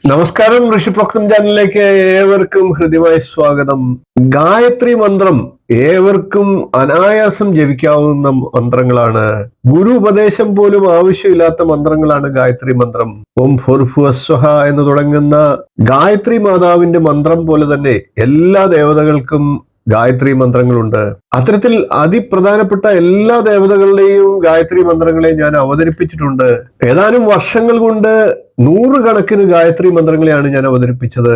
നമസ്കാരം. ഋഷിപ്രോക്തം ചാനലിലേക്ക് ഏവർക്കും ഹൃദ്യമായ സ്വാഗതം. ഗായത്രി മന്ത്രം ഏവർക്കും അനായാസം ജപിക്കാവുന്ന മന്ത്രങ്ങളാണ്. ഗുരു ഉപദേശം പോലും ആവശ്യമില്ലാത്ത മന്ത്രങ്ങളാണ് ഗായത്രി മന്ത്രം. ഓം ഭൂർഭുവസ്വഹ എന്ന് തുടങ്ങുന്ന ഗായത്രി മാതാവിന്റെ മന്ത്രം പോലെ തന്നെ എല്ലാ ദേവതകൾക്കും ഗായത്രി മന്ത്രങ്ങളുണ്ട്. അത്തരത്തിൽ അതിപ്രധാനപ്പെട്ട എല്ലാ ദേവതകളുടെയും ഗായത്രി മന്ത്രങ്ങളെ ഞാൻ അവതരിപ്പിച്ചിട്ടുണ്ട്. ഏതാനും വർഷങ്ങൾ കൊണ്ട് നൂറുകണക്കിന് ഗായത്രി മന്ത്രങ്ങളെയാണ് ഞാൻ അവതരിപ്പിച്ചത്.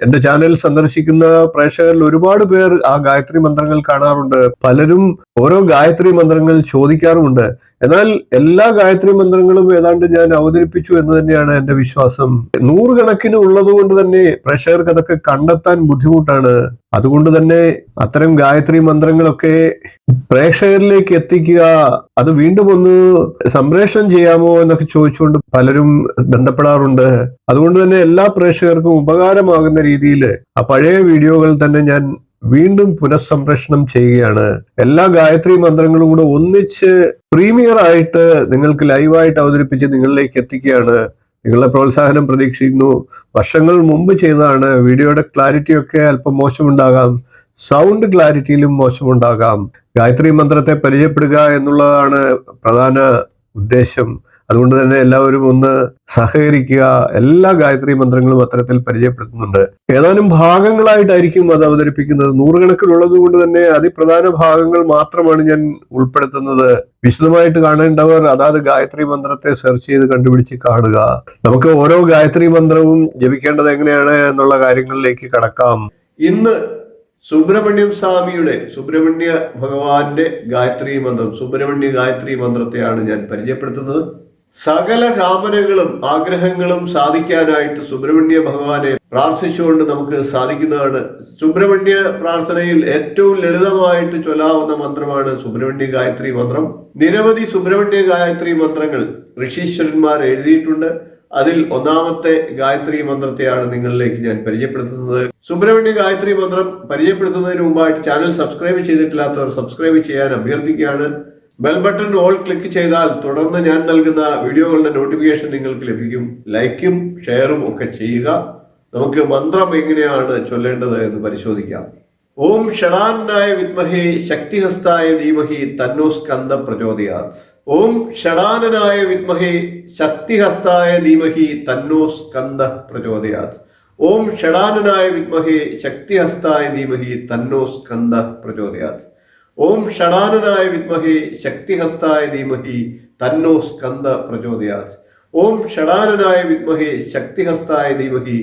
എന്റെ ചാനൽ സന്ദർശിക്കുന്ന പ്രേക്ഷകരിൽ ഒരുപാട് പേർ ആ ഗായത്രി മന്ത്രങ്ങൾ കാണാറുണ്ട്. പലരും ഓരോ ഗായത്രി മന്ത്രങ്ങൾ ചോദിക്കാറുമുണ്ട്. എന്നാൽ എല്ലാ ഗായത്രി മന്ത്രങ്ങളും ഏതാണ്ട് ഞാൻ അവതരിപ്പിച്ചു എന്ന് തന്നെയാണ് എന്റെ വിശ്വാസം. നൂറുകണക്കിന് ഉള്ളത് കൊണ്ട് തന്നെ പ്രേക്ഷകർക്ക് അതൊക്കെ കണ്ടെത്താൻ ബുദ്ധിമുട്ടാണ്. അതുകൊണ്ട് തന്നെ അത്തരം ഗായത്രി മന്ത്രങ്ങളൊക്കെ പ്രേക്ഷകരിലേക്ക് എത്തിക്കുക, അത് വീണ്ടും ഒന്ന് സംപ്രേഷണം ചെയ്യാമോ എന്നൊക്കെ ചോദിച്ചുകൊണ്ട് പലരും ബന്ധപ്പെടാറുണ്ട്. അതുകൊണ്ട് തന്നെ എല്ലാ പ്രേക്ഷകർക്കും ഉപകാരമാകുന്ന രീതിയിൽ ആ പഴയ വീഡിയോകൾ തന്നെ ഞാൻ വീണ്ടും പുനഃസംപ്രേഷണം ചെയ്യുകയാണ്. എല്ലാ ഗായത്രി മന്ത്രങ്ങളും കൂടെ ഒന്നിച്ച് പ്രീമിയർ ആയിട്ട് നിങ്ങൾക്ക് ലൈവായിട്ട് അവതരിപ്പിച്ച് നിങ്ങളിലേക്ക് എത്തിക്കുകയാണ്. നിങ്ങളുടെ പ്രോത്സാഹനം പ്രതീക്ഷിക്കുന്നു. വർഷങ്ങൾ മുമ്പ് ചെയ്തതാണ്. വീഡിയോയുടെ ക്ലാരിറ്റി ഒക്കെ അല്പം മോശമുണ്ടാകാം, സൗണ്ട് ക്ലാരിറ്റിയിലും മോശമുണ്ടാകാം. ഗായത്രി മന്ത്രത്തെ പരിചയപ്പെടുക എന്നുള്ളതാണ് പ്രധാന ഉദ്ദേശം. അതുകൊണ്ട് തന്നെ എല്ലാവരും ഒന്ന് സഹകരിക്കുക. എല്ലാ ഗായത്രി മന്ത്രങ്ങളും അത്തരത്തിൽ പരിചയപ്പെടുത്തുന്നുണ്ട്. ഏതാനും ഭാഗങ്ങളായിട്ടായിരിക്കും അത് അവതരിപ്പിക്കുന്നത്. നൂറുകണക്കിനുള്ളത് കൊണ്ട് തന്നെ അതിപ്രധാന ഭാഗങ്ങൾ മാത്രമാണ് ഞാൻ ഉൾപ്പെടുത്തുന്നത്. വിശദമായിട്ട് കാണേണ്ടവർ അതാത് ഗായത്രി മന്ത്രത്തെ സെർച്ച് ചെയ്ത് കണ്ടുപിടിച്ച് കാണുക. നമുക്ക് ഓരോ ഗായത്രി മന്ത്രവും ജപിക്കേണ്ടത് എങ്ങനെയാണ് എന്നുള്ള കാര്യങ്ങളിലേക്ക് കടക്കാം. ഇന്ന് സുബ്രഹ്മണ്യം ഭഗവാന്റെ ഗായത്രി മന്ത്രം, സുബ്രഹ്മണ്യ ഗായത്രി മന്ത്രത്തെയാണ് ഞാൻ പരിചയപ്പെടുത്തുന്നത്. സകല കാമനകളും ആഗ്രഹങ്ങളും സാധിക്കാനായിട്ട് സുബ്രഹ്മണ്യ ഭഗവാനെ പ്രാർത്ഥിച്ചുകൊണ്ട് നമുക്ക് സാധിക്കുന്നതാണ്. സുബ്രഹ്മണ്യ പ്രാർത്ഥനയിൽ ഏറ്റവും ലളിതമായിട്ട് ചൊല്ലാവുന്ന മന്ത്രമാണ് സുബ്രഹ്മണ്യ ഗായത്രി മന്ത്രം. നിരവധി സുബ്രഹ്മണ്യ ഗായത്രി മന്ത്രങ്ങൾ ഋഷീശ്വരന്മാർ എഴുതിയിട്ടുണ്ട്. അതിൽ ഒന്നാമത്തെ ഗായത്രി മന്ത്രത്തെയാണ് നിങ്ങളിലേക്ക് ഞാൻ പരിചയപ്പെടുത്തുന്നത്. സുബ്രഹ്മണ്യ ഗായത്രി മന്ത്രം പരിചയപ്പെടുത്തുന്നതിന് മുമ്പായിട്ട് ചാനൽ സബ്സ്ക്രൈബ് ചെയ്തിട്ടില്ലാത്തവർ സബ്സ്ക്രൈബ് ചെയ്യാൻ അഭ്യർത്ഥിക്കുകയാണ്. ബെൽ ബട്ടൺ ഓൾ ക്ലിക്ക് ചെയ്താൽ തുടർന്ന് ഞാൻ നൽകുന്ന വീഡിയോകളുടെ നോട്ടിഫിക്കേഷൻ നിങ്ങൾക്ക് ലഭിക്കും. ലൈക്കും ഷെയറും ഒക്കെ ചെയ്യുക. നമുക്ക് മന്ത്രം എങ്ങനെയാണ് ചൊല്ലേണ്ടത് എന്ന് പരിശോധിക്കാം. ഓം ഷടാനനായ വിദ്മഹേ ശക്തിഹസ്തായ ധീമഹി തന്നോ സ്കന്ദ പ്രചോദയാത്. ഓം ഷടാനനായ വിദ്മഹേ ശക്തിഹസ്തായ ധീമഹി തന്നോ സ്കന്ദ പ്രചോദയാത്. ഓം ഷടാനനായ വിദ്മഹേ ശക്തിഹസ്തായ ധീമഹി തന്നോ സ്കന്ദ പ്രചോദയാത്. ഓം ഷടാനനായ വിദ്മഹേ ശക്തിഹസ്തായ ധീമഹി തന്നോ സ്കന്ദ പ്രചോദയാത്. ഓം ഷടാനനായ വിദ്മഹേ ശക്തിഹസ്തായ ധീമഹി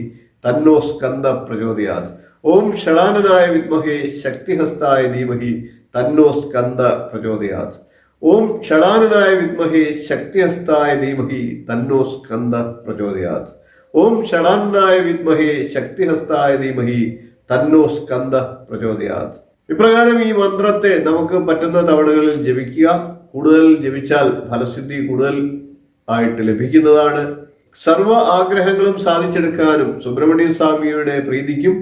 തന്നോ സ്കന്ദ പ്രചോദയാത്. ഓം ഷടാനനായ വിദ്മഹേ ശക്തിഹസ്തായ ധീമഹി തന്നോ സ്കന്ദ പ്രചോദയാത്. ഓം ഷടാനനായ വിദ്മഹേ ശക്തിഹസ്തായ ധീമഹി തന്നോ സ്കന്ദ പ്രചോദയാത്. ഓം ഷടാനനായ വിദ്മഹേ ശക്തിഹസ്തായ ധീമഹി തന്നോ സ്കന്ദ പ്രചോദയാത്. ഇപ്രകാരം ഈ മന്ത്രത്തെ നമുക്ക് പറ്റുന്ന തവണകളിൽ ജപിക്കുക. കൂടുതൽ ജപിച്ചാൽ ഫലസിദ്ധി കൂടുതൽ ആയിട്ട് ലഭിക്കുന്നതാണ്. സർവ ആഗ്രഹങ്ങളും സാധിച്ചെടുക്കാനും സുബ്രഹ്മണ്യ സ്വാമിയുടെ പ്രീതിക്കും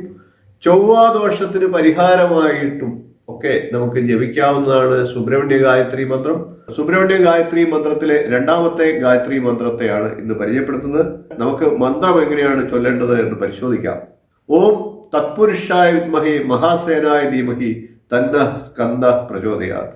ചൊവ്വാദോഷത്തിന് പരിഹാരമായിട്ടും ഒക്കെ നമുക്ക് ജപിക്കാവുന്നതാണ് സുബ്രഹ്മണ്യ ഗായത്രി മന്ത്രം. സുബ്രഹ്മണ്യ ഗായത്രി മന്ത്രത്തിലെ രണ്ടാമത്തെ ഗായത്രി മന്ത്രത്തെയാണ് ഇന്ന് പരിചയപ്പെടുത്തുന്നത്. നമുക്ക് മന്ത്രം എങ്ങനെയാണ് ചൊല്ലേണ്ടത് എന്ന് പരിശോധിക്കാം. ഓം തത്പുരുഷായ വിദ്മഹേ മഹാസേനായ ധീമഹി തന്നഃ സ്കന്ദ പ്രചോദയാത്.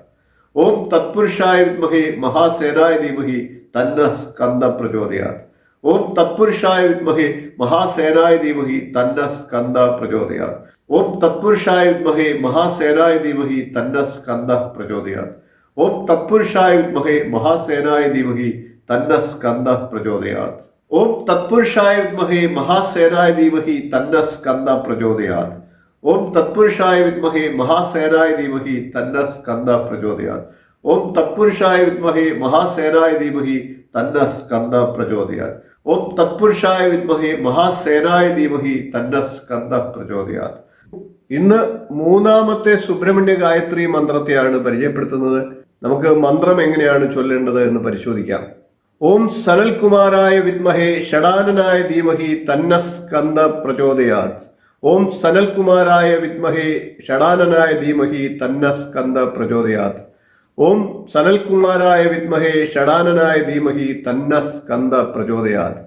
ഓം തത്പുരുഷായ വിദ്മഹേ മഹാസേനായ ധീമഹി തന്നഃ സ്കന്ദ പ്രചോദയാത്. ഓം തത്പുരുഷായ വിദ്മഹേ മഹാസേനായ ധീമഹി തന്നഃ സ്കന്ദ പ്രചോദയാത്. ഓം തത്പുരുഷായ വിദ്മഹേ മഹാസേനായ ധീമഹി തന്നഃ സ്കന്ദ പ്രചോദയാത്. ഓം തത്പുരുഷായ വിദ്മഹേ മഹാസേനായ ധീമഹി തന്നഃ സ്കന്ദ പ്രചോദയാത്. ഓം തത്പുരുഷായ വിദ്മഹേ മഹാസേനായ ധീമഹി തന്നഃ സ്കന്ദ പ്രചോദയാത്. ഓം തത്പുരുഷായ വിദ്മഹേ മഹാസേനായ ധീമഹി തന്നഃ സ്കന്ദ പ്രചോദയാത്. ഓം തത്പുരുഷായ വിദ്മഹേ മഹാസേനായ ധീമഹി തന്നഃ സ്കന്ദ പ്രചോദയാത്. ഓം തത്പുരുഷായ വിദ്മഹേ മഹാസേനായ ധീമഹി തന്നഃ സ്കന്ദ പ്രചോദയാത്. ഇന്ന് മൂന്നാമത്തെ സുബ്രഹ്മണ്യ ഗായത്രി മന്ത്രത്തെയാണ് പരിചയപ്പെടുത്തുന്നത്. നമുക്ക് മന്ത്രം എങ്ങനെയാണ് ചൊല്ലേണ്ടത് എന്ന് പരിശോധിക്കാം. ഓം സനൽകുമാരായ വിദ്മഹേ ഷടാനനായ ധീമഹി തന്നഃ സ്കന്ദ പ്രചോദയാത്. ഓം സനൽകുമാരായ വിദ്മഹേ ഷടാനനായ ധീമഹി തന്നഃ സ്കന്ദ പ്രചോദയാത്. ഓം സനൽകുമാരായ വിദ്മഹേ ഷടാനനായ ധീമഹി തന്നഃ സ്കന്ദ പ്രചോദയാത്.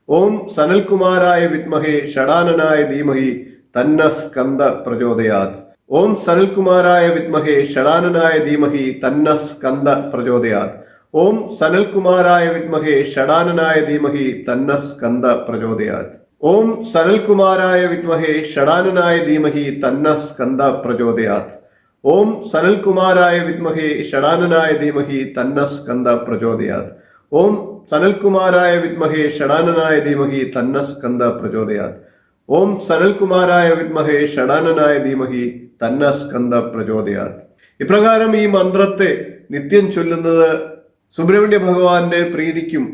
ഓം സനൽകുമാരായ വിദ്മഹേ ഷടാനനായ ധീമഹി തന്ന സ്കന്ദ പ്രചോദയാത്. ഓം സനൽകുമാരായ വിദ്മഹേ ഷടാനനായ ധീമഹി തന്ന സ്കന്ദ പ്രചോദയാത്. ഓം സനൽകുമാരായ വിദ്മഹേ ഷടാനനായ ധീമഹി തന്ന സ്കന്ദ പ്രചോദയാത്. ഓം സനൽകുമാരായ വിദ്മഹേ ഷടാനനായ ധീമഹി തന്ന സ്കന്ദ പ്രചോദയാത്. ഓം സനൽകുമാരായ വിദ്മഹേ ഷടാനനായ ധീമഹി തന്ന സ്കന്ദ പ്രചോദയാത്. ഓം സനൽകുമാരായ വിദ്മഹേ ഷടാനനായ ധീമഹി തന്ന സ്കന്ദ പ്രചോദയാത്. ഓം സനൽകുമാരായ വിദ്മഹേ ഷടാനനായ ധീമഹി തന്ന സ്കന്ദ പ്രചോദയാത്. ഇപ്രകാരം ഈ മന്ത്രത്തെ നിത്യം ചൊല്ലുന്നത് സുബ്രഹ്മണ്യ ഭഗവാന്റെ പ്രീതിക്കും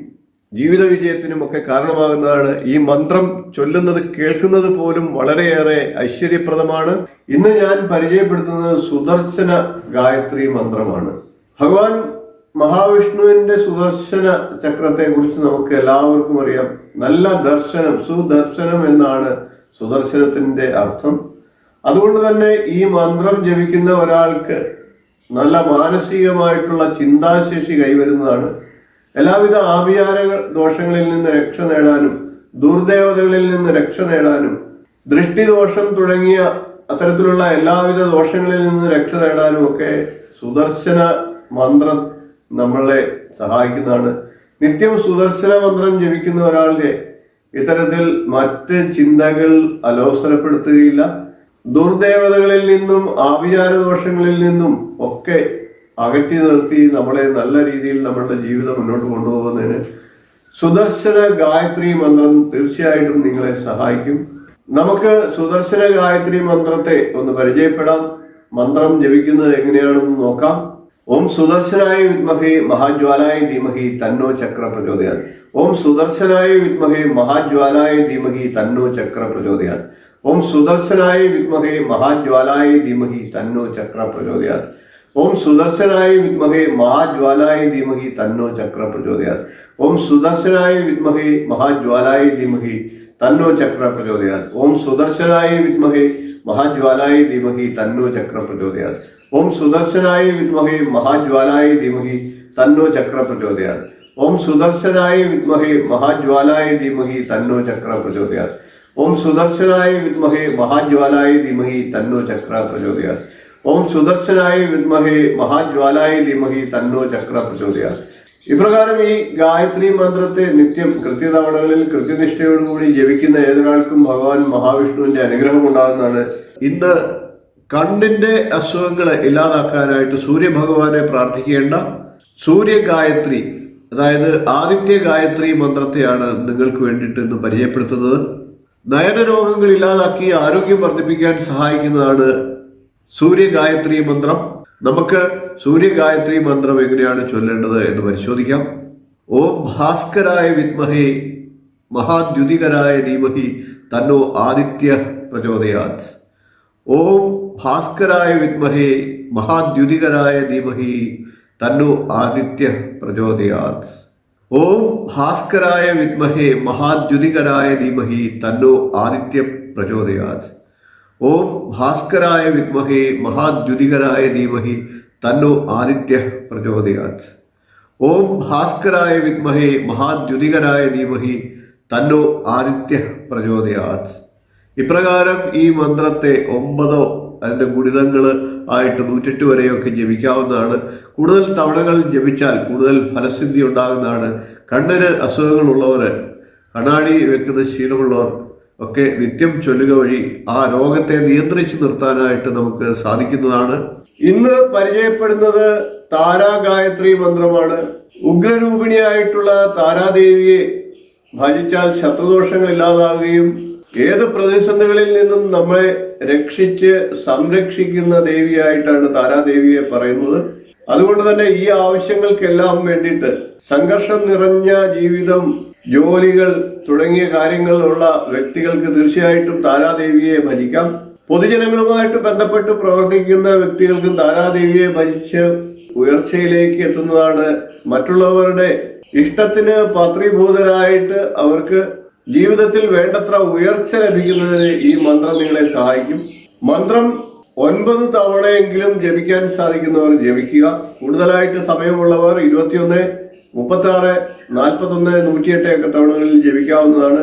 ജീവിത വിജയത്തിനും ഒക്കെ കാരണമാകുന്നതാണ്. ഈ മന്ത്രം ചൊല്ലുന്നത് കേൾക്കുന്നത് പോലും വളരെയേറെ ഐശ്വര്യപ്രദമാണ്. ഇന്ന് ഞാൻ പരിചയപ്പെടുത്തുന്നത് സുദർശന ഗായത്രി മന്ത്രമാണ്. ഭഗവാൻ മഹാവിഷ്ണുവിന്റെ സുദർശന ചക്രത്തെ കുറിച്ച് നമുക്ക് എല്ലാവർക്കും അറിയാം. നല്ല ദർശനം, സുദർശനം എന്നാണ് സുദർശനത്തിന്റെ അർത്ഥം. അതുകൊണ്ട് തന്നെ ഈ മന്ത്രം ജപിക്കുന്ന ഒരാൾക്ക് നല്ല മാനസികമായിട്ടുള്ള ചിന്താശേഷി കൈവരുന്നതാണ്. എല്ലാവിധ ആഭിചാര ദോഷങ്ങളിൽ നിന്ന് രക്ഷ നേടാനും ദുർദേവതകളിൽ നിന്ന് രക്ഷ നേടാനും ദൃഷ്ടിദോഷം തുടങ്ങിയ അത്തരത്തിലുള്ള എല്ലാവിധ ദോഷങ്ങളിൽ നിന്ന് രക്ഷ നേടാനും ഒക്കെ സുദർശന മന്ത്രം നമ്മളെ സഹായിക്കുന്നതാണ്. നിത്യം സുദർശന മന്ത്രം ജപിക്കുന്ന ഒരാളുടെ ഇത്തരത്തിൽ മറ്റ് ചിന്തകൾ അലോസരപ്പെടുത്തുകയില്ല. ദുർദേവതകളിൽ നിന്നും ആഭിചാര ദോഷങ്ങളിൽ നിന്നും ഒക്കെ അകറ്റി നിർത്തി നമ്മളെ നല്ല രീതിയിൽ നമ്മളുടെ ജീവിതം മുന്നോട്ട് കൊണ്ടുപോകുന്നതിന് സുദർശന ഗായത്രി മന്ത്രം തീർച്ചയായിട്ടും നിങ്ങളെ സഹായിക്കും. നമുക്ക് സുദർശന ഗായത്രി മന്ത്രത്തെ ഒന്ന് പരിചയപ്പെടാം. മന്ത്രം ജപിക്കുന്നത് എങ്ങനെയാണെന്ന് നോക്കാം. ഓം സുദർശനായ വിദ്മഹേ മഹാജ്വാലായ ധീമഹി തന്നോ ചക്ര പ്രചോദയാത്. ഓം സുദർശനായ വിദ്മഹേ മഹാജ്വാലായ ധീമഹി തന്നോ ചക്ര പ്രചോദയാത്. ഓം സുദർശനായ വിദ്മഹേ മഹാജ്വാലായ ധീമഹി തന്നോ ചക്ര പ്രചോദയാത്. ഓം സുദർശനായ വിദ്മഹേ മഹാജ്വാലായ ധീമഹി തന്നോ ചക്ര പ്രചോദയാത്. ഓം സുദർശനായ വിദ്മഹേ മഹാജ്വാലായ ധീമഹി തന്നോ ചക്ര പ്രചോദയാത്. ഓം സുദർശനായ വിദ്മഹേ മഹാജ്വാലായ ധീമഹി തന്നോ ചക്ര പ്രചോദയാത്. ഓം സുദർശനായ വിദ്മഹേ മഹാജ്വാലായ ധീമഹി തന്നോ ചക്ര പ്രചോദയാത്. ഓം സുദർശനായ വിദ്മഹേ മഹാജ്വാലായ ധീമഹി തന്നോ ചക്ര പ്രചോദയാത്. ഓം സുദർശനായ വിദ്മഹേ മഹാജ്വാലായ ധീമഹി തന്നോ ചക്ര പ്രചോദയാത്. ഓം സുദർശനായ വിദ്മഹേ മഹാജ്വാലായ ധീമഹി തന്നോ ചക്ര പ്രചോദയാത്. ഇപ്രകാരം ഈ ഗായത്രി മന്ത്രത്തെ നിത്യം കൃത്യതവണകളിൽ കൃത്യനിഷ്ഠയോടുകൂടി ജപിക്കുന്ന ഏതൊരാൾക്കും ഭഗവാൻ മഹാവിഷ്ണുവിന്റെ അനുഗ്രഹം ഉണ്ടാകുന്നതാണ്. ഇന്ന് കണ്ണിന്റെ അസുഖങ്ങളെ ഇല്ലാതാക്കാനായിട്ട് സൂര്യഭഗവാനെ പ്രാർത്ഥിക്കേണ്ട സൂര്യഗായത്രി, അതായത് ആദിത്യ ഗായത്രി മന്ത്രത്തെയാണ് നിങ്ങൾക്ക് വേണ്ടിയിട്ട് ഇന്ന് പരിചയപ്പെടുത്തുന്നത്. നയനരോഗങ്ങൾ ഇല്ലാതാക്കി ആരോഗ്യം വർദ്ധിപ്പിക്കാൻ സഹായിക്കുന്നതാണ് സൂര്യഗായത്രി മന്ത്രം. നമുക്ക് സൂര്യഗായത്രി മന്ത്രം എങ്ങനെയാണ് ചൊല്ലേണ്ടത് എന്ന് പരിശോധിക്കാം. ഓം ഭാസ്കരായ വിദ്മഹേ മഹാദ്യുതികരായ ധീമഹി തന്നോ ആദിത്യ പ്രചോദയാത്. ഓം ഭാസ്കരായ വിദ്മഹേ മഹാദ്യുതികരായ ധീമഹി തന്നോ ആദിത്യ പ്രചോദയാത്. ഓം ഭാസ്കരായ വിദ്മഹേ മഹാദ്യുതികരായ ധീമഹി തന്നോ ആദിത്യ പ്രചോദയാത്. ഓം ഭാസ്കരായ വിദ്മഹേ മഹാദ്യുതികരായ ധീമഹി തന്നോ ആദിത്യ പ്രചോദയാത്. ഓം ഭാസ്കരായ വിദ്മഹേ മഹാദ്യുതികരായ ധീമഹി തന്നോ ആദിത്യ പ്രചോദയാത്. ഇപ്രകാരം ഈ മന്ത്രത്തെ 9 അതിൻ്റെ ഗുണിതങ്ങൾ ആയിട്ട് 108 വരെയൊക്കെ ജപിക്കാവുന്നതാണ്. കൂടുതൽ തവണകൾ ജപിച്ചാൽ കൂടുതൽ ഫലസിദ്ധി ഉണ്ടാകുന്നതാണ്. കണ്ണിന് അസുഖങ്ങളുള്ളവർ, കണ്ണാടി വെക്കുന്ന ശീലമുള്ളവർ ഒക്കെ നിത്യം ചൊല്ലുക വഴി ആ രോഗത്തെ നിയന്ത്രിച്ചു നിർത്താനായിട്ട് നമുക്ക് സാധിക്കുന്നതാണ്. ഇന്ന് പരിചയപ്പെടുന്നത് താരാഗായത്രി മന്ത്രമാണ്. ഉഗ്രരൂപിണിയായിട്ടുള്ള താരാദേവിയെ ഭജിച്ചാൽ ശത്രുദോഷങ്ങൾ ഇല്ലാതാവുകയും ഏത് പ്രതിസന്ധികളിൽ നിന്നും നമ്മളെ രക്ഷിച്ച് സംരക്ഷിക്കുന്ന ദേവിയായിട്ടാണ് താരാദേവിയെ പറയുന്നത്. അതുകൊണ്ട് തന്നെ ഈ ആവശ്യങ്ങൾക്കെല്ലാം വേണ്ടിയിട്ട് സംഘർഷം നിറഞ്ഞ ജീവിതം, ജോലികൾ തുടങ്ങിയ കാര്യങ്ങളിലുള്ള വ്യക്തികൾക്ക് തീർച്ചയായിട്ടും താരാദേവിയെ ഭജിക്കാം. പൊതുജനങ്ങളുമായിട്ട് ബന്ധപ്പെട്ട് പ്രവർത്തിക്കുന്ന വ്യക്തികൾക്കും താരാദേവിയെ ഭജിച്ച് ഉയർച്ചയിലേക്ക് എത്തുന്നതാണ്. മറ്റുള്ളവരുടെ ഇഷ്ടത്തിന് പാത്രീഭൂതരായിട്ട് അവർക്ക് ജീവിതത്തിൽ വേണ്ടത്ര ഉയർച്ച ലഭിക്കുന്നതിന് ഈ മന്ത്രം നിങ്ങളെ സഹായിക്കും. മന്ത്രം 9 തവണയെങ്കിലും ജപിക്കാൻ സാധിക്കുന്നവർ ജപിക്കുക. കൂടുതലായിട്ട് സമയമുള്ളവർ 21, 36, 41, 108 ഒക്കെ തവണകളിൽ ജപിക്കാവുന്നതാണ്.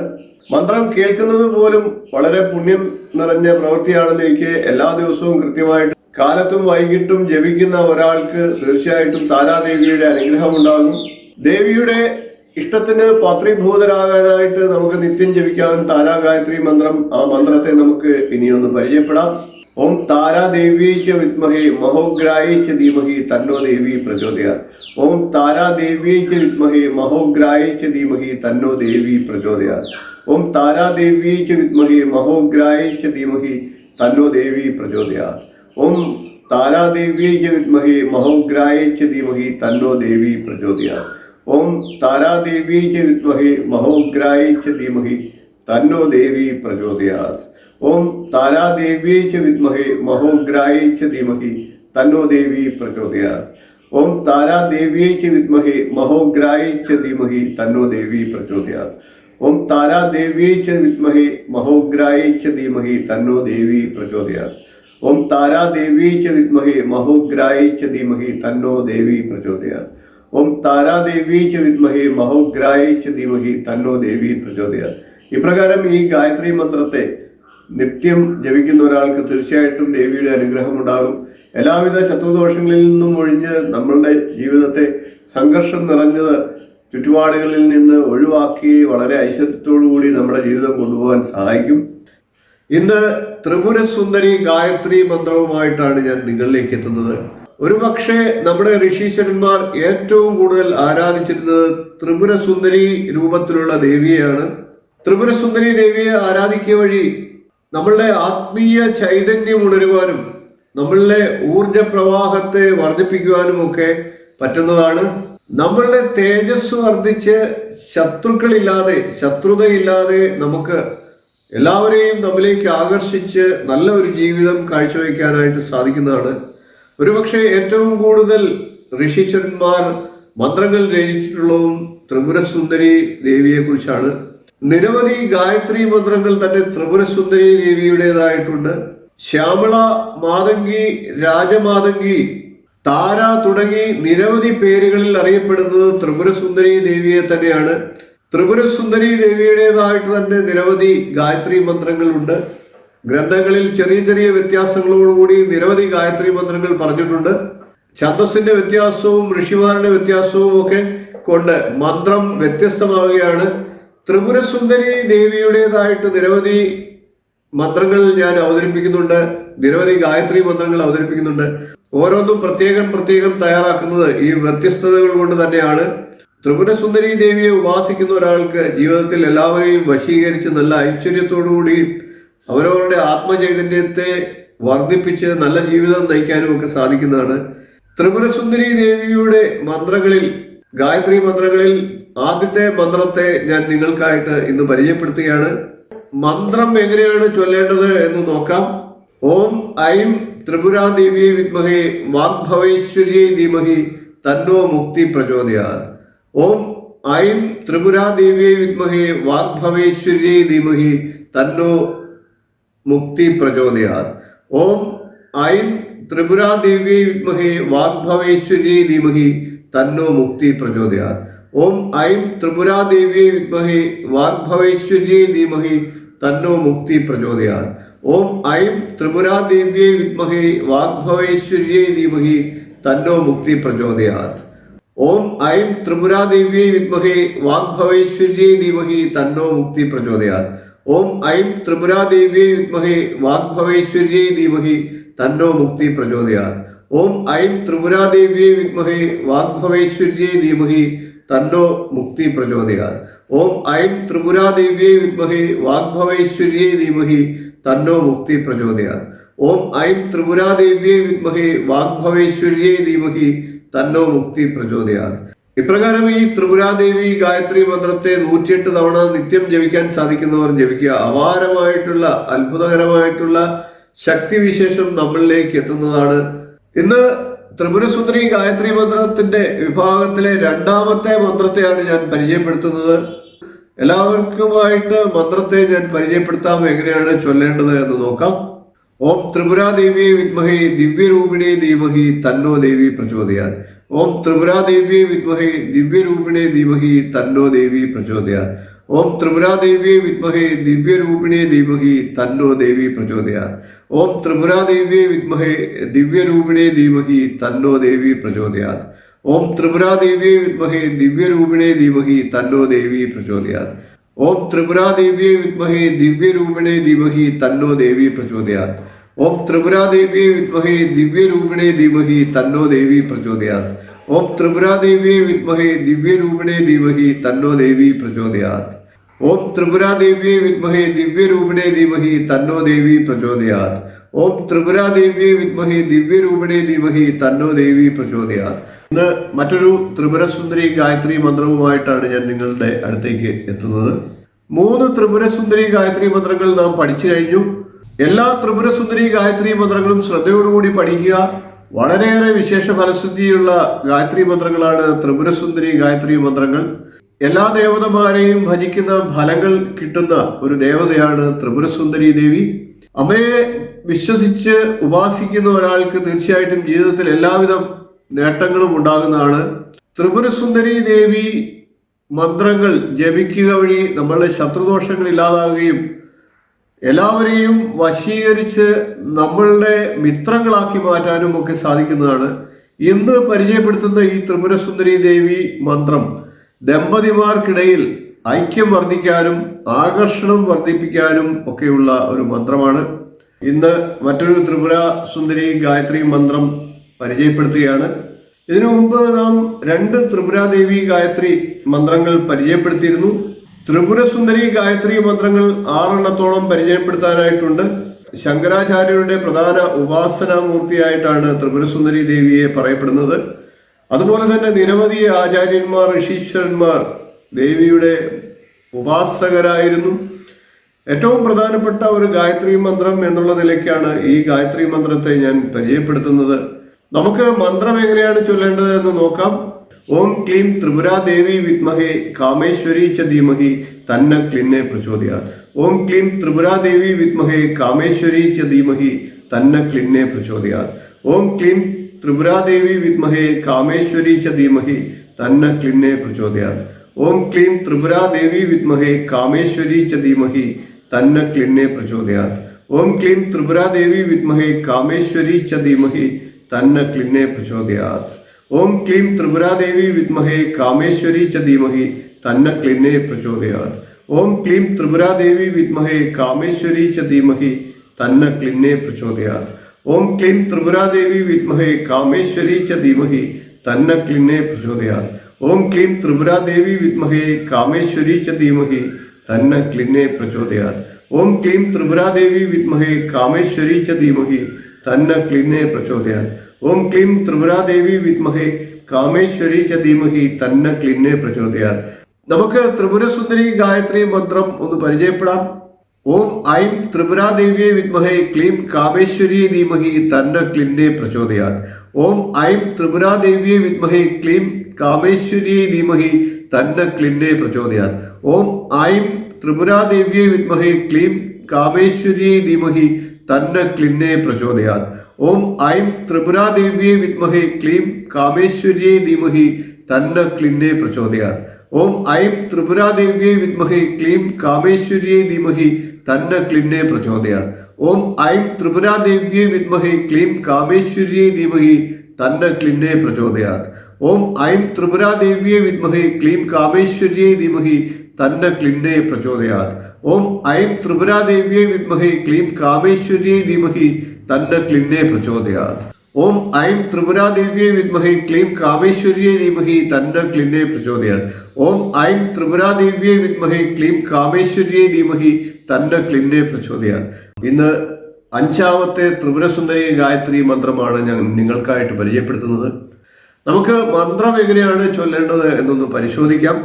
മന്ത്രം കേൾക്കുന്നത് പോലും വളരെ പുണ്യം നിറഞ്ഞ പ്രവൃത്തിയാണെന്ന് എനിക്ക് എല്ലാ ദിവസവും കൃത്യമായിട്ട് കാലത്തും വൈകിട്ടും ജപിക്കുന്ന ഒരാൾക്ക് തീർച്ചയായിട്ടും താരാദേവിയുടെ അനുഗ്രഹം ഉണ്ടാകും. ദേവിയുടെ ഇഷ്ടത്തിന് പാത്രീഭൂതരാകാനായിട്ട് നമുക്ക് നിത്യം ജപിക്കാൻ താരാ ഗായത്രി മന്ത്രം. ആ മന്ത്രത്തെ നമുക്ക് ഇനിയൊന്ന് പരിചയപ്പെടാം. ഓം താരാദേവ്യൈ ച വിദ്മഹേ മഹോഗ്രായൈ ച ധീമഹി തന്നോ ദേവി പ്രചോദയാത്. ഓം താരാദേവ്യൈ ച വിദ്മഹേ മഹോഗ്രായൈ ച ധീമഹി തന്നോ ദേവി പ്രചോദയാത്. ഓം താരാദേവ്യൈ ച വിദ്മഹേ മഹോഗ്രായൈ ച ധീമഹി തന്നോ ദേവി പ്രചോദയാത്. ഓം താരാദേവ്യൈ ച വിദ്മഹേ മഹോഗ്രായൈ ച ധീമഹി തന്നോ ദേവി പ്രചോദയാത്. ഓം താരാദേവ്യൈ ച വിദ്മഹേ മഹോഗ്രായൈ ച ധീമഹി തന്നോ ദേവി പ്രചോദയാത്. ഓം താരാദേവ്യൈ ച വിദ്മഹേ മഹോഗ്രായൈ ച ധീമഹി തന്നോ ദേവി പ്രചോദയാത്. ഓം താരാദേവ്യൈ ച വിദ്മഹേ മഹോഗ്രായൈ ച ധീമഹി തന്നോ ദേവി പ്രചോദയാത്. ഓം താരാദേവ്യൈ ച വിദ്മഹേ മഹോഗ്രായൈ ച ധീമഹി തന്നോ ദേവി പ്രചോദയാത്. ഓം താരാദേവ്യൈ ച വിദ്മഹേ മഹോഗ്രായൈ ച ധീമഹി തന്നോ ദേവി പ്രചോദയാത്. ഓം താരാദേവ്യൈ ച വിദ്മഹേ മഹോഗ്രായൈ ച ധീമഹി തന്നോ ദേവി പ്രചോദയാത്. ഇപ്രകാരം ഈ ഗായത്രി മന്ത്രത്തെ നിത്യം ജപിക്കുന്ന ഒരാൾക്ക് തീർച്ചയായിട്ടും ദേവിയുടെ അനുഗ്രഹം ഉണ്ടാകും. എല്ലാവിധ ശത്രുദോഷങ്ങളിൽ നിന്നും ഒഴിഞ്ഞ് നമ്മളുടെ ജീവിതത്തെ സംഘർഷം നിറഞ്ഞത് ചുറ്റുപാടുകളിൽ നിന്ന് ഒഴിവാക്കി വളരെ ഐശ്വര്യത്തോടു കൂടി നമ്മുടെ ജീവിതം കൊണ്ടുപോകാൻ സഹായിക്കും. ഇന്ന് ത്രിപുര സുന്ദരി ഗായത്രി മന്ത്രവുമായിട്ടാണ് ഞാൻ നിങ്ങളിലേക്ക് എത്തുന്നത്. ഒരുപക്ഷെ നമ്മുടെ ഋഷീശ്വരന്മാർ ഏറ്റവും കൂടുതൽ ആരാധിച്ചിരുന്നത് ത്രിപുര സുന്ദരി രൂപത്തിലുള്ള ദേവിയെയാണ്. ത്രിപുര സുന്ദരി ദേവിയെ ആരാധിക്കുക വഴി നമ്മളുടെ ആത്മീയ ചൈതന്യം ഉണരുവാനും നമ്മളുടെ ഊർജ പ്രവാഹത്തെ വർദ്ധിപ്പിക്കുവാനും ഒക്കെ പറ്റുന്നതാണ്. നമ്മളുടെ തേജസ് വർദ്ധിച്ച് ശത്രുക്കളില്ലാതെ, ശത്രുതയില്ലാതെ നമുക്ക് എല്ലാവരെയും നമ്മിലേക്ക് ആകർഷിച്ച് നല്ല ഒരു ജീവിതം കാഴ്ചവെക്കാനായിട്ട് സാധിക്കുന്നതാണ്. ഒരുപക്ഷെ ഏറ്റവും കൂടുതൽ ഋഷീശ്വരന്മാർ മന്ത്രങ്ങൾ രചിച്ചിട്ടുള്ളതും ത്രിപുര സുന്ദരി ദേവിയെ കുറിച്ചാണ്. നിരവധി ഗായത്രി മന്ത്രങ്ങൾ തന്നെ ത്രിപുര സുന്ദരി ദേവിയുടേതായിട്ടുണ്ട്. ശ്യാമള, മാതങ്കി, രാജമാതങ്കി, താര തുടങ്ങി നിരവധി പേരുകളിൽ അറിയപ്പെടുന്നത് ത്രിപുര സുന്ദരി ദേവിയെ തന്നെയാണ്. ത്രിപുര സുന്ദരി ദേവിയുടേതായിട്ട് തന്നെ നിരവധി ഗായത്രി മന്ത്രങ്ങളുണ്ട്. ഗ്രന്ഥങ്ങളിൽ ചെറിയ ചെറിയ വ്യത്യാസങ്ങളോടുകൂടി നിരവധി ഗായത്രി മന്ത്രങ്ങൾ പറഞ്ഞിട്ടുണ്ട്. ഛന്ദസ്സിന്റെ വ്യത്യാസവും ഋഷിമാരുടെ വ്യത്യാസവും ഒക്കെ കൊണ്ട് മന്ത്രം വ്യത്യസ്തമാവുകയാണ്. ത്രിപുര സുന്ദരി ദേവിയുടേതായിട്ട് നിരവധി മന്ത്രങ്ങൾ ഞാൻ അവതരിപ്പിക്കുന്നുണ്ട്, നിരവധി ഗായത്രി മന്ത്രങ്ങൾ അവതരിപ്പിക്കുന്നുണ്ട്. ഓരോന്നും പ്രത്യേകം തയ്യാറാക്കുന്നത് ഈ വ്യത്യസ്തതകൾ കൊണ്ട് തന്നെയാണ്. ത്രിപുര സുന്ദരി ദേവിയെ ഉപാസിക്കുന്ന ഒരാൾക്ക് ജീവിതത്തിൽ എല്ലാവരെയും വശീകരിച്ച് നല്ല ഐശ്വര്യത്തോടുകൂടി അവരവരുടെ ആത്മചൈതന്യത്തെ വർദ്ധിപ്പിച്ച് നല്ല ജീവിതം നയിക്കാനും ഒക്കെ സാധിക്കുന്നതാണ്. ത്രിപുര സുന്ദരി ദേവിയുടെ മന്ത്രങ്ങളിൽ, ഗായത്രി മന്ത്രങ്ങളിൽ ആദ്യത്തെ മന്ത്രത്തെ ഞാൻ നിങ്ങൾക്കായിട്ട് ഇന്ന് പരിചയപ്പെടുത്തുകയാണ്. മന്ത്രം എങ്ങനെയാണ് ചൊല്ലേണ്ടത് എന്ന് നോക്കാം. ഓം ഐം ത്രിപുരാ ദേവിയെ വിദ്മഹേ വാഗ്ഭവൈശ്വര്യൈ ധീമഹി തന്നോ മുക്തി പ്രചോദയാത്. ഓം ഐം ത്രിപുരാ ദേവിയെ വിദ്മഹേ വാഗ്ഭവൈശ്വര്യൈ ധീമഹി തന്നോ മുക്തി പ്രചോദയാത്. ഓം ഐം ത്രിപുരാ ദേവിയെ വിദ്മഹേ വാഗ്ഭവൈശ്വര്യൈ ധീമഹി തന്നോ മുക്തി പ്രചോദയാത്. ഓം ഐം ത്രിപുരാ ദേവിയെ വിദ്മഹേ വാഗ്ഭവൈശ്വര്യൈ ധീമഹി തന്നോ മുക്തി പ്രചോദയാത്. ഓം ഐം ത്രിപുരാ ദേവിയെ വിദ്മഹേ വാഗ്ഭവൈശ്വര്യൈ ധീമഹി തന്നോ മുക്തി പ്രചോദയാത്. ഓം ഐം ത്രിപുരാ ദേവിയെ വിദ്മഹേ വാഗ്ഭവൈശ്വര്യൈ ധീമഹി തന്നോ മുക്തി പ്രചോദയാത്. ഓം ഐം ത്രിപുരാ ദേവിയെ വിദ്മഹേ വാഗ്ഭവൈശ്വര്യൈ ധീമഹി തന്നോ മുക്തി പ്രചോദയാത്. ഓം ഐം ത്രിപുരാ ദേവിയെ വിദ്മഹേ വാഗ്ഭവൈശ്വര്യൈ ധീമഹി തന്നോ മുക്തി പ്രചോദയാത്. ഓം ഐം ത്രിപുരാ ദേവിയെ വിദ്മഹേ വാഗ്ഭവൈശ്വര്യൈ ധീമഹി തന്നോ മുക്തി പ്രചോദയാത്. ഓം ഐം ത്രിപുരാ ദേവിയെ വിദ്മഹേ വാഗ്ഭവൈശ്വര്യൈ ധീമഹി തന്നോ മുക്തി പ്രചോദയാത്. ഇപ്രകാരം ഈ ത്രിപുരാദേവി ഗായത്രി മന്ത്രത്തെ 108 തവണ നിത്യം ജപിക്കാൻ സാധിക്കുന്നവർ ജപിക്കുക. അപാരമായിട്ടുള്ള അത്ഭുതകരമായിട്ടുള്ള ശക്തിവിശേഷം നമ്മളിലേക്ക് എത്തുന്നതാണ്. ഇന്ന് ത്രിപുരസുന്ദരി ഗായത്രി മന്ത്രത്തിന്റെ വിഭാഗത്തിലെ രണ്ടാമത്തെ മന്ത്രത്തെയാണ് ഞാൻ പരിചയപ്പെടുത്തുന്നത്. എല്ലാവർക്കുമായിട്ട് മന്ത്രത്തെ ഞാൻ പരിചയപ്പെടുത്താം, എങ്ങനെയാണ് ചൊല്ലേണ്ടത് എന്ന് നോക്കാം. ഓം ത്രിപുരാ ദേവിയെ വിദ്മഹേ ദിവ്യരൂപിണി ധീമഹി തന്നോ ദേവി പ്രചോദയാത്. ഓം ത്രിപുരാദേവ്യേ വിദ്മഹേ ദിവ്യരൂപിണേ ധീമഹി തന്നോ ദേവി പ്രചോദയാത്. ഓം ത്രിപുരാദേവ്യേ വിദ്മഹേ ദിവ്യരൂപിണേ ധീമഹി തന്നോ ദേവി പ്രചോദയാത്. ഓം ത്രിപുരാദേവ്യേ വിദ്മഹേ ദിവ്യരൂപിണേ ധീമഹി തന്നോ ദേവി പ്രചോദയാത്. ഓം ത്രിപുരാദേവ്യേ വിദ്മഹേ ദിവ്യരൂപിണേ ധീമഹി തന്നോ ദേവി പ്രചോദയാത്. ഓം ത്രിപുരാദേവ്യേ വിദ്മഹേ ദിവ്യരൂപിണേ ധീമഹി തന്നോ ദേവി പ്രചോദയാത്. ഓം ത്രിപുരാദേവ്യേ വിദ്മഹേ ദിവ്യരൂപിണേ ധീമഹി തന്നോ ദേവി പ്രചോദയാത്. ഓം ത്രിപുരാദേവ്യേ വിദ്മഹേ ദിവ്യരൂപിണേ ധീമഹി തന്നോ ദേവി പ്രചോദയാത്. ഓം ത്രിപുരാദേവ്യേ വിദ്മഹേ ദിവ്യരൂപിണേ ധീമഹി തന്നോ ദേവി പ്രചോദയാത്. ഓം ത്രിപുരാദേവ്യേ വിദ്മഹേ ദിവ്യരൂപിണേ ധീമഹി തന്നോ ദേവി പ്രചോദയാത്. ഇന്ന് മറ്റൊരു ത്രിപുരസുന്ദരി ഗായത്രി മന്ത്രവുമായിട്ടാണ് ഞാൻ നിങ്ങളുടെ അടുത്തേക്ക് എത്തുന്നത്. 3 ത്രിപുരസുന്ദരി ഗായത്രി മന്ത്രങ്ങൾ നാം പഠിച്ചു കഴിഞ്ഞു. എല്ലാ ത്രിപുരസുന്ദരി ഗായത്രി മന്ത്രങ്ങളും ശ്രദ്ധയോടുകൂടി പഠിക്കുക. വളരെയേറെ വിശേഷ ഫലസിദ്ധിയുള്ള ഗായത്രി മന്ത്രങ്ങളാണ് ത്രിപുരസുന്ദരി ഗായത്രി മന്ത്രങ്ങൾ. എല്ലാ ദേവതമാരെയും ഭജിക്കുന്ന ഫലങ്ങൾ കിട്ടുന്ന ഒരു ദേവതയാണ് ത്രിപുരസുന്ദരി ദേവി. അമ്മയെ വിശ്വസിച്ച് ഉപാസിക്കുന്ന ഒരാൾക്ക് തീർച്ചയായിട്ടും ജീവിതത്തിൽ എല്ലാവിധ നേട്ടങ്ങളും ഉണ്ടാകുന്നതാണ്. ത്രിപുരസുന്ദരി ദേവി മന്ത്രങ്ങൾ ജപിക്കുക വഴി നമ്മളുടെ ശത്രുദോഷങ്ങൾ ഇല്ലാതാകുകയും എല്ലാവരെയും വശീകരിച്ച് നമ്മളുടെ മിത്രങ്ങളാക്കി മാറ്റാനും ഒക്കെ സാധിക്കുന്നതാണ്. ഇന്ന് പരിചയപ്പെടുത്തുന്ന ഈ ത്രിപുരസുന്ദരി ദേവി മന്ത്രം ദമ്പതിമാർക്കിടയിൽ ഐക്യം വർദ്ധിക്കാനും ആകർഷണം വർദ്ധിപ്പിക്കാനും ഒക്കെയുള്ള ഒരു മന്ത്രമാണ്. ഇന്ന് മറ്റൊരു ത്രിപുര സുന്ദരി ഗായത്രി മന്ത്രം പരിചയപ്പെടുത്തുകയാണ്. ഇതിനു മുമ്പ് നാം 2 ത്രിപുരാദേവി ഗായത്രി മന്ത്രങ്ങൾ പരിചയപ്പെടുത്തിയിരുന്നു. ത്രിപുരസുന്ദരി ഗായത്രി മന്ത്രങ്ങൾ 6 പരിചയപ്പെടുത്താനായിട്ടുണ്ട്. ശങ്കരാചാര്യരുടെ പ്രധാന ഉപാസനാമൂർത്തിയായിട്ടാണ് ത്രിപുരസുന്ദരി ദേവിയെ പറയപ്പെടുന്നത്. അതുപോലെ തന്നെ നിരവധി ആചാര്യന്മാർ, ഋഷീശ്വരന്മാർ ദേവിയുടെ ഉപാസകരായിരുന്നു. ഏറ്റവും പ്രധാനപ്പെട്ട ഒരു ഗായത്രി മന്ത്രം എന്നുള്ള നിലയ്ക്കാണ് ഈ ഗായത്രി മന്ത്രത്തെ ഞാൻ പരിചയപ്പെടുത്തുന്നത്. നമുക്ക് മന്ത്രം എങ്ങനെയാണ് ചൊല്ലേണ്ടത് എന്ന് നോക്കാം. ഓം ക്ലീം ത്രിപുരാദേവി വിദ്മഹേ കാമേശ്വരി ച ധീമഹി തന്ന ക്ലിന്നെ പ്രചോദയാത്. ഓം ക്ലീം ത്രിപുരാദേവി വിദ്മഹേ കാമേശ്വരി ച ധീമഹി തന്ന ക്ലിന്നെ പ്രചോദയാത്. ഓം ക്ലീം ത്രിപുരാദേവി വിദ്മഹേ കാമേശ്വരി ച ധീമഹി തന്ന ക്ലിന്നെ പ്രചോദയാത്. ഓം ക്ലീം ത്രിപുരാദേവി വിദ്മഹേ കാമേശ്വരി ച ധീമഹി തന്ന ക്ലിന്നെ പ്രചോദയാത്. ഓം ക്ലീം ത്രിപുരാദേവി വിദ്മഹേ കാമേശ്വരി ച ധീമഹി തന്ന ക്ലിന്നെ പ്രചോദയാത്. ഓം ക്ലീം ത്രിപുരാദേവി വിദ്മഹേ കാമേശ്വരി ച ധീമഹി തന്ന ക്ലിന്നെ പ്രചോദയാത്. ഓം ക്ലീം ത്രിപുരാദേവി വിദ്മഹേ കാമേശ്വരി ച ധീമഹി തന്ന ക്ലിന്നെ പ്രചോദയാത്. ഓം ക്ലീം ത്രിപുരാദേവി വിദ്മഹേ കാമേശ്വരി ച ധീമഹി തന്ന ക്ലിന്നെ പ്രചോദയാത്. ഓം ക്ലീം ത്രിപുരാദേവി വിദ്മഹേ കാമേശ്വരി ച ധീമഹി തന്ന ക്ലിന്നെ പ്രചോദയാത്. ഓം ക്ലീം ത്രിപുരാദേവി വിദ്മഹേ കാമേശ്വരി ച ധീമഹി തന്ന ക്ലിന്നെ പ്രചോദയാത്. ഓം ക്ലീം ത്രിപുരാദേവി വിദ്മഹേ കാമേശ്വരി ച ധീമഹി തന്ന ക്ലിന്നെ പ്രചോദയാത്. നമുക്ക് ത്രിപുരസുന്ദരി ഗായത്രി മന്ത്രം ഒന്ന് പരിചയപ്പെടാം. ഓം ഐം ത്രിപുരാദേവിയെ വിദ്മഹേ ക്ലീം കാമേശ്വരി ധീമഹി തന്ന ക്ലിന്നെ പ്രചോദയാത്. ഓം ഐം ത്രിപുരാദേവിയെ വിദ്മഹേ ക്ലീം കാമേശ്വരി ധീമഹി തന്ന ക്ലിന്നെ പ്രചോദയാത്. ഓം ഐം ത്രിപുരാദേവിയെ വിദ്മഹേ ക്ലീം കാമേശ്വരി ധീമഹി തന്ന ക്ലിന്നെ പ്രചോദയാത്. ഓം ഐം ത്രിപുരാദേവിയെ വിദ്മഹേ ക്ലീം കാമേശ്വരി ധീമഹി തന്ന ക്ലിന്നെ പ്രചോദയാത്. ഓം ഐം ത്രിപുരാദേവിയെ വിദ്മഹേ ക്ലീം കാമേശ്വരി ധീമഹി തന്ന ക്ലിന്നെ പ്രചോദയാത്. ഓം ഐം ത്രിപുരാദേവിയെ വിദ്മഹേ ക്ലീം കാമേശ്വരി ധീമഹി തന്ന ക്ലിന്നെ പ്രചോദയാത്. ഓം ഐം ത്രിപുരാദേവിയെ വിദ്മഹേ ക്ലീം കാമേശ്വരി ധീമഹി തന്ന ക്ലിന്നെ പ്രചോദയാത്. ഓം ഐം ത്രിപുരാദേവിയെ വിദ്മഹേ ക്ലീം കാമേശ്വരി ധീമഹി തന്ന ക്ലിന്നെ പ്രചോദയാത്. ഓം ഐം ത്രിപുരാദേവിയെ വിദ്മഹേ ക്ലീം കാമേശ്വരി ധീമഹി തന്ന ക്ലിന്നെ പ്രചോദയാത്. ഓം ഐം ത്രിപുരാദേവിയെ വിദ്മഹേ ക്ലീം കാമേശ്വരി ധീമഹി തന്ന ക്ലിന്നെ പ്രചോദയാത്. ഇന്ന് 5ാമത്തെ ത്രിപുരസുന്ദരി ഗായത്രി മന്ത്രമാണ് ഞാൻ നിങ്ങൾക്കായിട്ട് പരിചയപ്പെടുത്തുന്നത്. നമുക്ക് മന്ത്രം എങ്ങനെയാണ് ചൊല്ലേണ്ടത് എന്നൊന്ന് പരിശോധിക്കാം.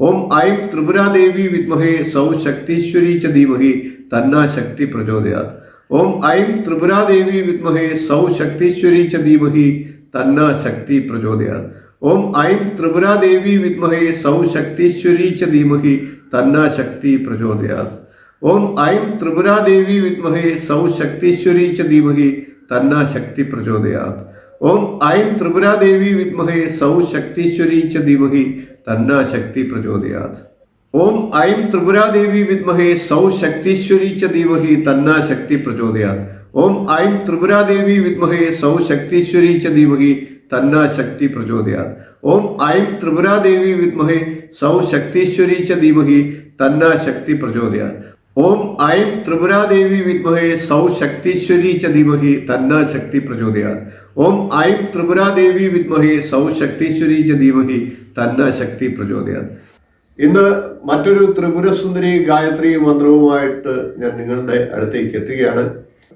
ഓം ഐം ത്രിപുരാദേവി വിദ്മഹേ സൗ ശക്തീശ്വരി ച ധീമഹി തന്ന ശക്തി പ്രചോദയാത്. ഓം ഐം ത്രിപുരാദേവി വിദ്മഹേ സൗ ശക്തീശ്വരി ച ധീമഹി തന്ന ശക്തി പ്രചോദയാത്. ഓം ഐം ത്രിപുരാദേവി വിദ്മഹേ സൗ ശക്തീശ്വരി ച ധീമഹി തന്ന ശക്തി പ്രചോദയാത്. ഓം ഐം ത്രിപുരാദേവി വിദ്മഹേ സൗ ശക്തീശ്വരി ച ധീമഹി തന്ന ശക്തി പ്രചോദയാത്. ഓം ഐം ത്രിപുരാദേവി വിദ്മഹേ സൗ ശക്തീശ്വരീ ച ധീമഹി തന്നാ ശക്തി പ്രചോദയാത്. ഓം ഐം ത്രിപുരാദേവി വിദ്മഹേ സൗ ശക്തീശ്വരീ ച ധീമഹി തന്നാ ശക്തി പ്രചോദയാത്. ഓം ഐം ത്രിപുരാദേവി വിദ്മഹേ സൗ ശക്തീശ്വരീ ച ധീമഹി തന്നാ ശക്തി പ്രചോദയാത്. ഓം ഐം ത്രിപുരാദേവി വിദ്മഹേ സൗ ശക്തീശ്വരീ ച ധീമഹി തന്നാ ശക്തി പ്രചോദയാത്. ഓം ഐം ത്രിപുരാദേവി വിദ്മഹേ സൗ ശക്തീശ്വരീ ച ധീമഹി തന്നാ ശക്തി പ്രചോദയാത്. ഓം ഐം ത്രിപുരാദേവി വിദ്മഹേ സൗ ശക്തീശ്വരീ ച ധീമഹി തന്നാ ശക്തി പ്രചോദയാത്. ഇന്ന് മറ്റൊരു ത്രിപുരസുന്ദരി ഗായത്രി മന്ത്രവുമായിട്ട് ഞാൻ നിങ്ങളുടെ അടുത്തേക്ക് എത്തുകയാണ്.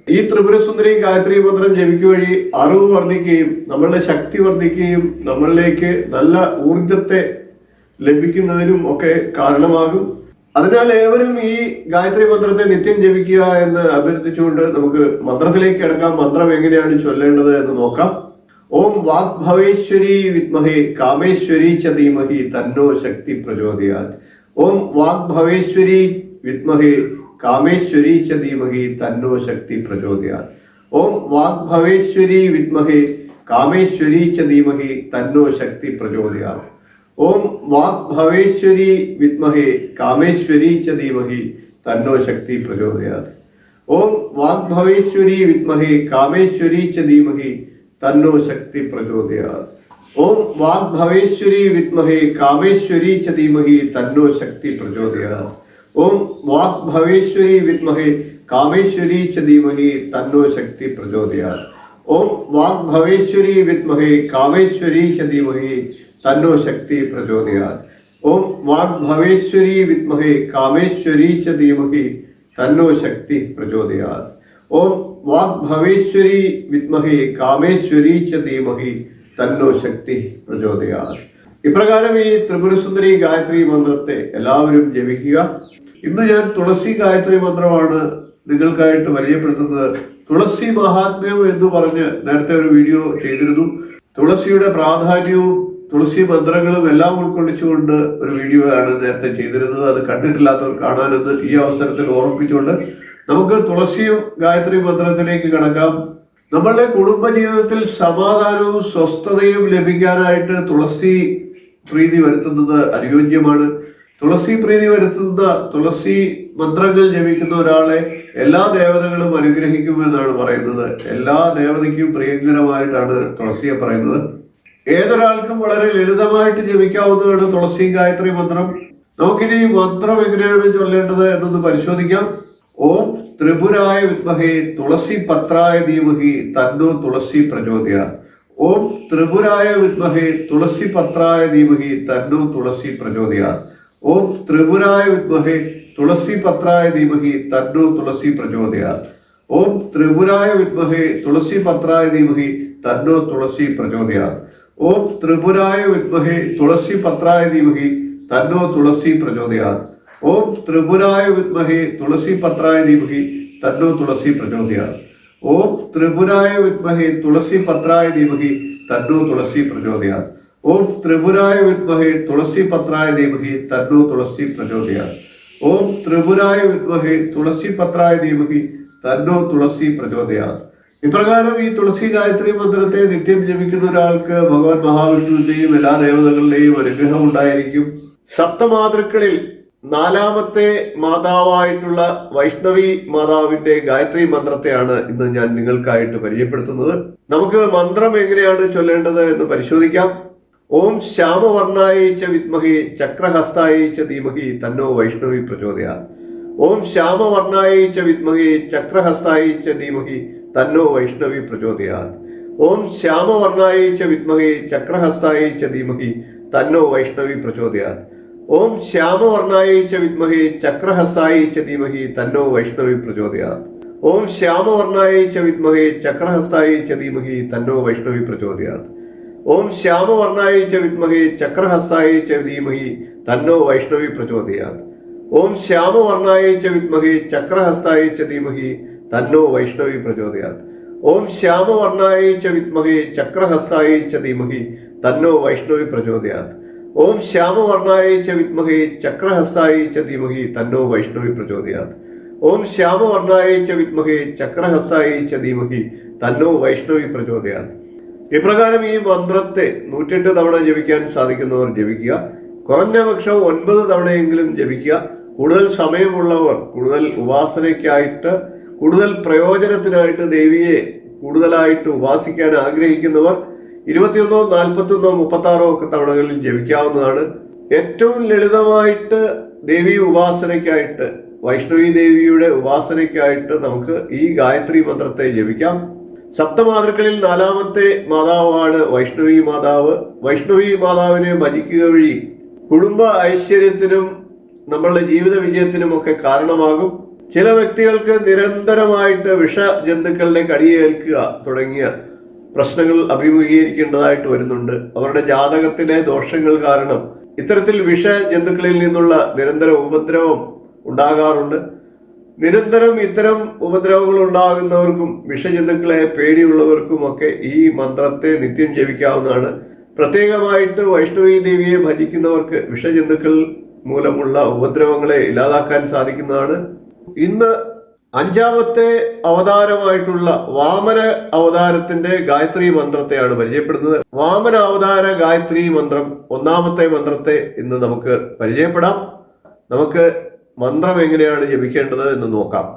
ഈ ത്രിപുരസുന്ദരി ഗായത്രി മന്ത്രം ജപിക്കുക വഴി അറിവ് വർദ്ധിക്കുകയും നമ്മളുടെ ശക്തി വർദ്ധിക്കുകയും നമ്മളിലേക്ക് നല്ല ഊർജത്തെ ലഭിക്കുന്നതിനും ഒക്കെ കാരണമാകും. അതിനാൽ ഏവരും ഈ ഗായത്രി മന്ത്രത്തെ നിത്യം ജപിക്കുക എന്ന് അഭ്യർത്ഥിച്ചുകൊണ്ട് നമുക്ക് മന്ത്രത്തിലേക്ക് കിടക്കാം. മന്ത്രം എങ്ങനെയാണ് ചൊല്ലേണ്ടത് എന്ന് നോക്കാം. ഓം വാഗ്ഭവേശ്വരി വിദ്മഹേ കാമേശ്വരി ച ധീമഹി തന്നോ ശക്തി പ്രചോദയാത്. ഓം വാഗ്ഭവേശ്വരി വിദ്മഹേ കാമേശ്വരി ച ധീമഹി തന്നോ ശക്തി പ്രചോദയാത്. ഓം വാഗ്ഭവേശ്വരി വിദ്മഹേ കാമേശ്വരി ച ധീമഹി തന്നോ ശക്തി പ്രചോദയാത്. ഓം വാഗ്ഭവേശ്വരി വിദ്മഹേ കാമേശ്വരി ച ധീമഹി തന്നോ ശക്തി പ്രചോദയാത്. ഓം വാഗ്ഭവേശ്വരി വിദ്മഹേ കാമേശ്വരി ച ധീമഹി തന്നോ ശക്തി പ്രചോദയാത്. ഓം വാഗ്ഭവേശ്വരി വിദ്മഹേ കാമേശ്വരി ച ധീമഹി തന്നോ ശക്തി പ്രചോദയാത്. ഓം വാഗ്ഭവേശ്വരി വിദ്മഹേ കാമേശ്വരി ച ധീമഹി തന്നോ ശക്തി പ്രചോദയാത്. ഓം വാഗ്ഭവേശ്വരി വിദ്മഹേ കാമേശ്വരി ച ധീമഹി തന്നോ ശക്തി പ്രചോദയാത്. ഓം വാഗ്ഭവേശ്വരി വിദ്മഹേ കാമേശ്വരി ച ധീമഹി തന്നോ ശക്തി പ്രചോദയാത്. ഓം വാഗ്ഭവേശ്വരി വിദ്മഹേ കാമേശ്വരി ച ധീമഹി തന്നോ ശക്തി പ്രചോദയാത്. ഇപ്രകാരം ഈ ത്രിപുരസുന്ദരി ഗായത്രി മന്ത്രത്തെ എല്ലാവരും ജപിക്കുക. ഇന്ന് ഞാൻ തുളസി ഗായത്രി മന്ത്രമാണ് നിങ്ങൾക്കായിട്ട് പരിചയപ്പെടുത്തുന്നത്. തുളസി മഹാത്മ്യം എന്ന് പറഞ്ഞ് നേരത്തെ ഒരു വീഡിയോ ചെയ്തിരുന്നു. തുളസിയുടെ പ്രാധാന്യവും തുളസി മന്ത്രങ്ങളും എല്ലാം ഉൾക്കൊള്ളിച്ചുകൊണ്ട് ഒരു വീഡിയോ ആണ് നേരത്തെ ചെയ്തിരുന്നത്. അത് കണ്ടിട്ടില്ലാത്തവർ കാണാനെന്ന് ഈ അവസരത്തിൽ ഓർമ്മിപ്പിച്ചുകൊണ്ട് നമുക്ക് തുളസിയും ഗായത്രി മന്ത്രത്തിലേക്ക് കടക്കാം. നമ്മളുടെ കുടുംബജീവിതത്തിൽ സമാധാനവും സ്വസ്ഥതയും ലഭിക്കാനായിട്ട് തുളസി പ്രീതി വരുത്തുന്നത് അനുയോജ്യമാണ്. തുളസി പ്രീതി വരുത്തുന്ന തുളസി മന്ത്രങ്ങൾ ജപിക്കുന്ന ഒരാളെ എല്ലാ ദേവതകളും അനുഗ്രഹിക്കുമെന്നാണ് പറയുന്നത്. എല്ലാ ദേവതയ്ക്കും പ്രിയങ്കരമായിട്ടാണ് തുളസിയെ പറയുന്നത്. ഏതൊരാൾക്കും വളരെ ലളിതമായിട്ട് ജപിക്കാവുന്നതാണ് തുളസി ഗായത്രി മന്ത്രം. നമുക്കിനി മന്ത്രം എങ്ങനെയാണ് ചൊല്ലേണ്ടത് എന്നൊന്ന് പരിശോധിക്കാം. ഓം ത്രിപുരായ വിദ്മഹേ തുളസി പത്രായ ധീമഹി തന്നോ തുളസി പ്രചോദയാത്. ഓം ത്രിപുരായ വിദ്മഹേ തുളസി പത്രായ ധീമഹി തന്നോ തുളസി പ്രചോദയാത്. ഓം ത്രിപുരായ വിദ്മഹേ തുളസി പത്രായ ധീമഹി തന്നോ തുളസി പ്രചോദയാത്. ഓം ത്രിപുരായ വിദ്മഹേ തുളസി പത്രായ ധീമഹി തന്നോ തുളസി പ്രചോദയാത്. ഓം ത്രിപുരായ വിദ്മഹേ തുളസി പത്രായ ധീമഹി തന്നോ തുളസി പ്രചോദയാത്. ഓം ത്രിപുരായ വിദ്മഹേ തുളസി പത്രായ ധീമഹി തന്നോ തുളസി പ്രചോദയാത്. ഓം ത്രിപുരായ വിദ്മഹേ തുളസി പത്രായ ധീമഹി തന്നോ തുളസി പ്രചോദയാത്. ഓം ത്രിപുരായ വിദ്മഹേ തുളസി പത്രായ ധീമഹി തന്നോ തുളസി പ്രചോദയാത്. ഓം ത്രിപുരായ വിദ്മഹേ തുളസി പത്രായ ധീമഹി തന്നോ തുളസി പ്രചോദയാത്. ഇപ്രകാരം ഈ തുളസി ഗായത്രി മന്ത്രത്തെ നിത്യം ജപിക്കുന്ന ഒരാൾക്ക് ഭഗവാൻ മഹാവിഷ്ണുവിന്റെയും എല്ലാ ദേവതകളുടെയും അനുഗ്രഹം ഉണ്ടായിരിക്കും. സപ്തമാതൃക്കളിൽ നാലാമത്തെ മാതാവായിട്ടുള്ള വൈഷ്ണവി മാതാവിന്റെ ഗായത്രി മന്ത്രത്തെയാണ് ഇന്ന് ഞാൻ നിങ്ങൾക്കായിട്ട് പരിചയപ്പെടുത്തുന്നത്. നമുക്ക് മന്ത്രം എങ്ങനെയാണ് ചൊല്ലേണ്ടത് എന്ന് പരിശോധിക്കാം. ഓം ശ്യാമവർണ്ണായ ച വിദ്മഹേ ചക്രഹസ്തായ ച ധീമഹി തന്നോ വൈഷ്ണവി പ്രചോദയാത്. ഓം ശ്യാമവർണ്ണായ ച വിദ്മഹേ ചക്രഹസ്തായ ച ധീമഹി തന്നോ വൈഷ്ണവി പ്രചോദയാത്. ഓം ശ്യാമവർണ്ണായ ച വിദ്മഹേ ചക്രഹസ്തായ ച ധീമഹി തന്നോ വൈഷ്ണവി പ്രചോദയാത്. ഓം ശ്യാമവർണ്ണായ ച വിദ്മഹേ ചക്രഹസ്തായ ച ധീമഹി തന്നോ വൈഷ്ണവി പ്രചോദയാത്. ഓം ശ്യാമവർണ്ണായ ച വിദ്മഹേ ചക്രഹസ്തായ ച ധീമഹി തന്നോ വൈഷ്ണവി പ്രചോദയാത്. ഓം ശ്യാമവർണ്ണായ ച വിദ്മഹേ ചക്രഹസ്തായ ച ധീമഹി തന്നോ വൈഷ്ണവി പ്രചോദയാത്. ഓം ശ്യാമവർണ്ണായ ച വിദ്മഹേ ചക്രഹസ്തായ ച ധീമഹി തന്നോ വൈഷ്ണവി പ്രചോദയാത്. ഓം ശ്യാമവർണ്ണായ ച വിദ്മഹേ ചക്രഹസ്തായ ച ധീമഹി തന്നോ വൈഷ്ണവി പ്രചോദയാത്. ഓം ശ്യാമവർണ്ണായ ച വിദ്മഹേ ചക്രഹസ്തായ ച ധീമഹി തന്നോ വൈഷ്ണവി പ്രചോദയാത്. ഓം ശ്യാമവർണ്ണായ ച വിദ്മഹേ ചക്രഹസ്തായ ച ധീമഹി തന്നോ വൈഷ്ണവി പ്രചോദയാത്. ഇപ്രകാരം ഈ മന്ത്രത്തെ 108 തവണ ജപിക്കാൻ സാധിക്കുന്നവർ ജപിക്കുക. കുറഞ്ഞ പക്ഷം 9 തവണയെങ്കിലും ജപിക്കുക. കൂടുതൽ സമയമുള്ളവർ, കൂടുതൽ ഉപാസനയ്ക്കായിട്ട്, കൂടുതൽ പ്രയോജനത്തിനായിട്ട് ദേവിയെ കൂടുതലായിട്ട് ഉപാസിക്കാൻ ആഗ്രഹിക്കുന്നവർ 21, 41, 36 ഒക്കെ തവണകളിൽ ജപിക്കാവുന്നതാണ്. ഏറ്റവും ലളിതമായിട്ട് ദേവി ഉപാസനയ്ക്കായിട്ട്, വൈഷ്ണവി ദേവിയുടെ ഉപാസനയ്ക്കായിട്ട് നമുക്ക് ഈ ഗായത്രി മന്ത്രത്തെ ജപിക്കാം. സപ്തമാതൃക്കളിൽ 4ാമത്തെ മാതാവാണ് വൈഷ്ണവി മാതാവ്. വൈഷ്ണവി മാതാവിനെ ഭജിക്കുക വഴി കുടുംബ ഐശ്വര്യത്തിനും നമ്മളുടെ ജീവിത വിജയത്തിനും ഒക്കെ കാരണമാകും. ചില വ്യക്തികൾക്ക് നിരന്തരമായിട്ട് വിഷജന്തുക്കളുടെ കടിയേൽക്കുക തുടങ്ങിയ പ്രശ്നങ്ങൾ അഭിമുഖീകരിക്കേണ്ടതായിട്ട് വരുന്നുണ്ട്. അവരുടെ ജാതകത്തിലെ ദോഷങ്ങൾ കാരണം ഇത്തരത്തിൽ വിഷജന്തുക്കളിൽ നിന്നുള്ള നിരന്തര ഉപദ്രവം ഉണ്ടാകാറുണ്ട്. നിരന്തരം ഇത്തരം ഉപദ്രവങ്ങൾ ഉണ്ടാകുന്നവർക്കും വിഷജന്തുക്കളെ പേടിയുള്ളവർക്കും ഒക്കെ ഈ മന്ത്രത്തെ നിത്യം ജപിക്കാവുന്നതാണ്. പ്രത്യേകമായിട്ട് വൈഷ്ണവി ദേവിയെ ഭജിക്കുന്നവർക്ക് വിഷജന്തുക്കൾ മൂലമുള്ള ഉപദ്രവങ്ങളെ ഇല്ലാതാക്കാൻ സാധിക്കുന്നതാണ്. ഇന്ന് 5ാമത്തെ അവതാരമായിട്ടുള്ള വാമന അവതാരത്തിന്റെ ഗായത്രി മന്ത്രത്തെയാണ് പരിചയപ്പെടുന്നത്. വാമന അവതാര ഗായത്രി മന്ത്രം 1ാമത്തെ മന്ത്രത്തെ ഇന്ന് നമുക്ക് പരിചയപ്പെടാം. നമുക്ക് മന്ത്രം എങ്ങനെയാണ് ജപിക്കേണ്ടത് എന്ന് നോക്കാം.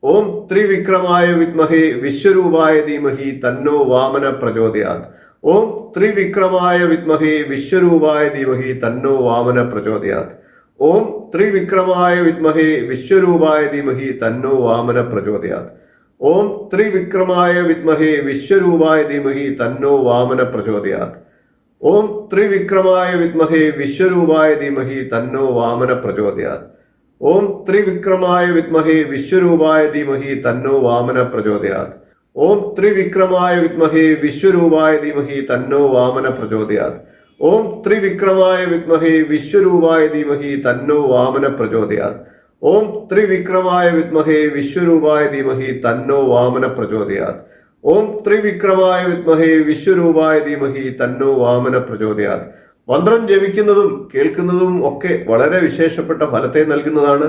ഓം ത്രിവിക്രമായ വിദ്മഹേ വിശ്വരൂപായ ധീമഹി തന്നോ വാമന പ്രചോദയാത്. ഓം ത്രിവിക്രമായ വിദ്മഹേ വിശ്വരൂപായ ധീമഹി തന്നോ വാമന പ്രചോദയാത്. ഓം ത്രിവിക്രമായ വിദ്മഹേ വിശ്വരൂപായ ധീമഹി തന്നോ വാമന പ്രചോദയാത്. ഓം ത്രിവിക്രമായ വിദ്മഹേ വിശ്വരൂപായ ധീമഹി തന്നോ വാമന പ്രചോദയാത്. ഓം ത്രിവിക്രമായ വിദ്മഹേ വിശ്വരൂപായ ധീമഹി തന്നോ വാമന പ്രചോദയാത്. ഓം ത്രിവിക്രമായ വിദ്മഹേ വിശ്വരൂപായ ധീമഹി തന്നോ വാമന പ്രചോദയാത്. ഓം ത്രിവിക്രമായ വിദ്മഹേ വിശ്വരൂപായ ധീമഹി തന്നോ വാമന പ്രചോദയാത്. ഓം ത്രിവിക്രമായ വിദ്മഹേ വിശ്വരൂപായ ധീമഹി തന്നോ വാമന പ്രചോദയാത്. ഓം ത്രിവിക്രമായ വിദ്മഹേ വിശ്വരൂപായ ധീമഹി തന്നോ വാമന പ്രചോദയാത്. ഓം ത്രിവിക്രമായ വിദ്മഹേ വിശ്വരൂപായ ധീമഹി തന്നോ വാമന പ്രചോദയാത്. മന്ത്രം ജപിക്കുന്നതും കേൾക്കുന്നതും ഒക്കെ വളരെ വിശേഷപ്പെട്ട ഫലത്തെ നൽകുന്നതാണ്.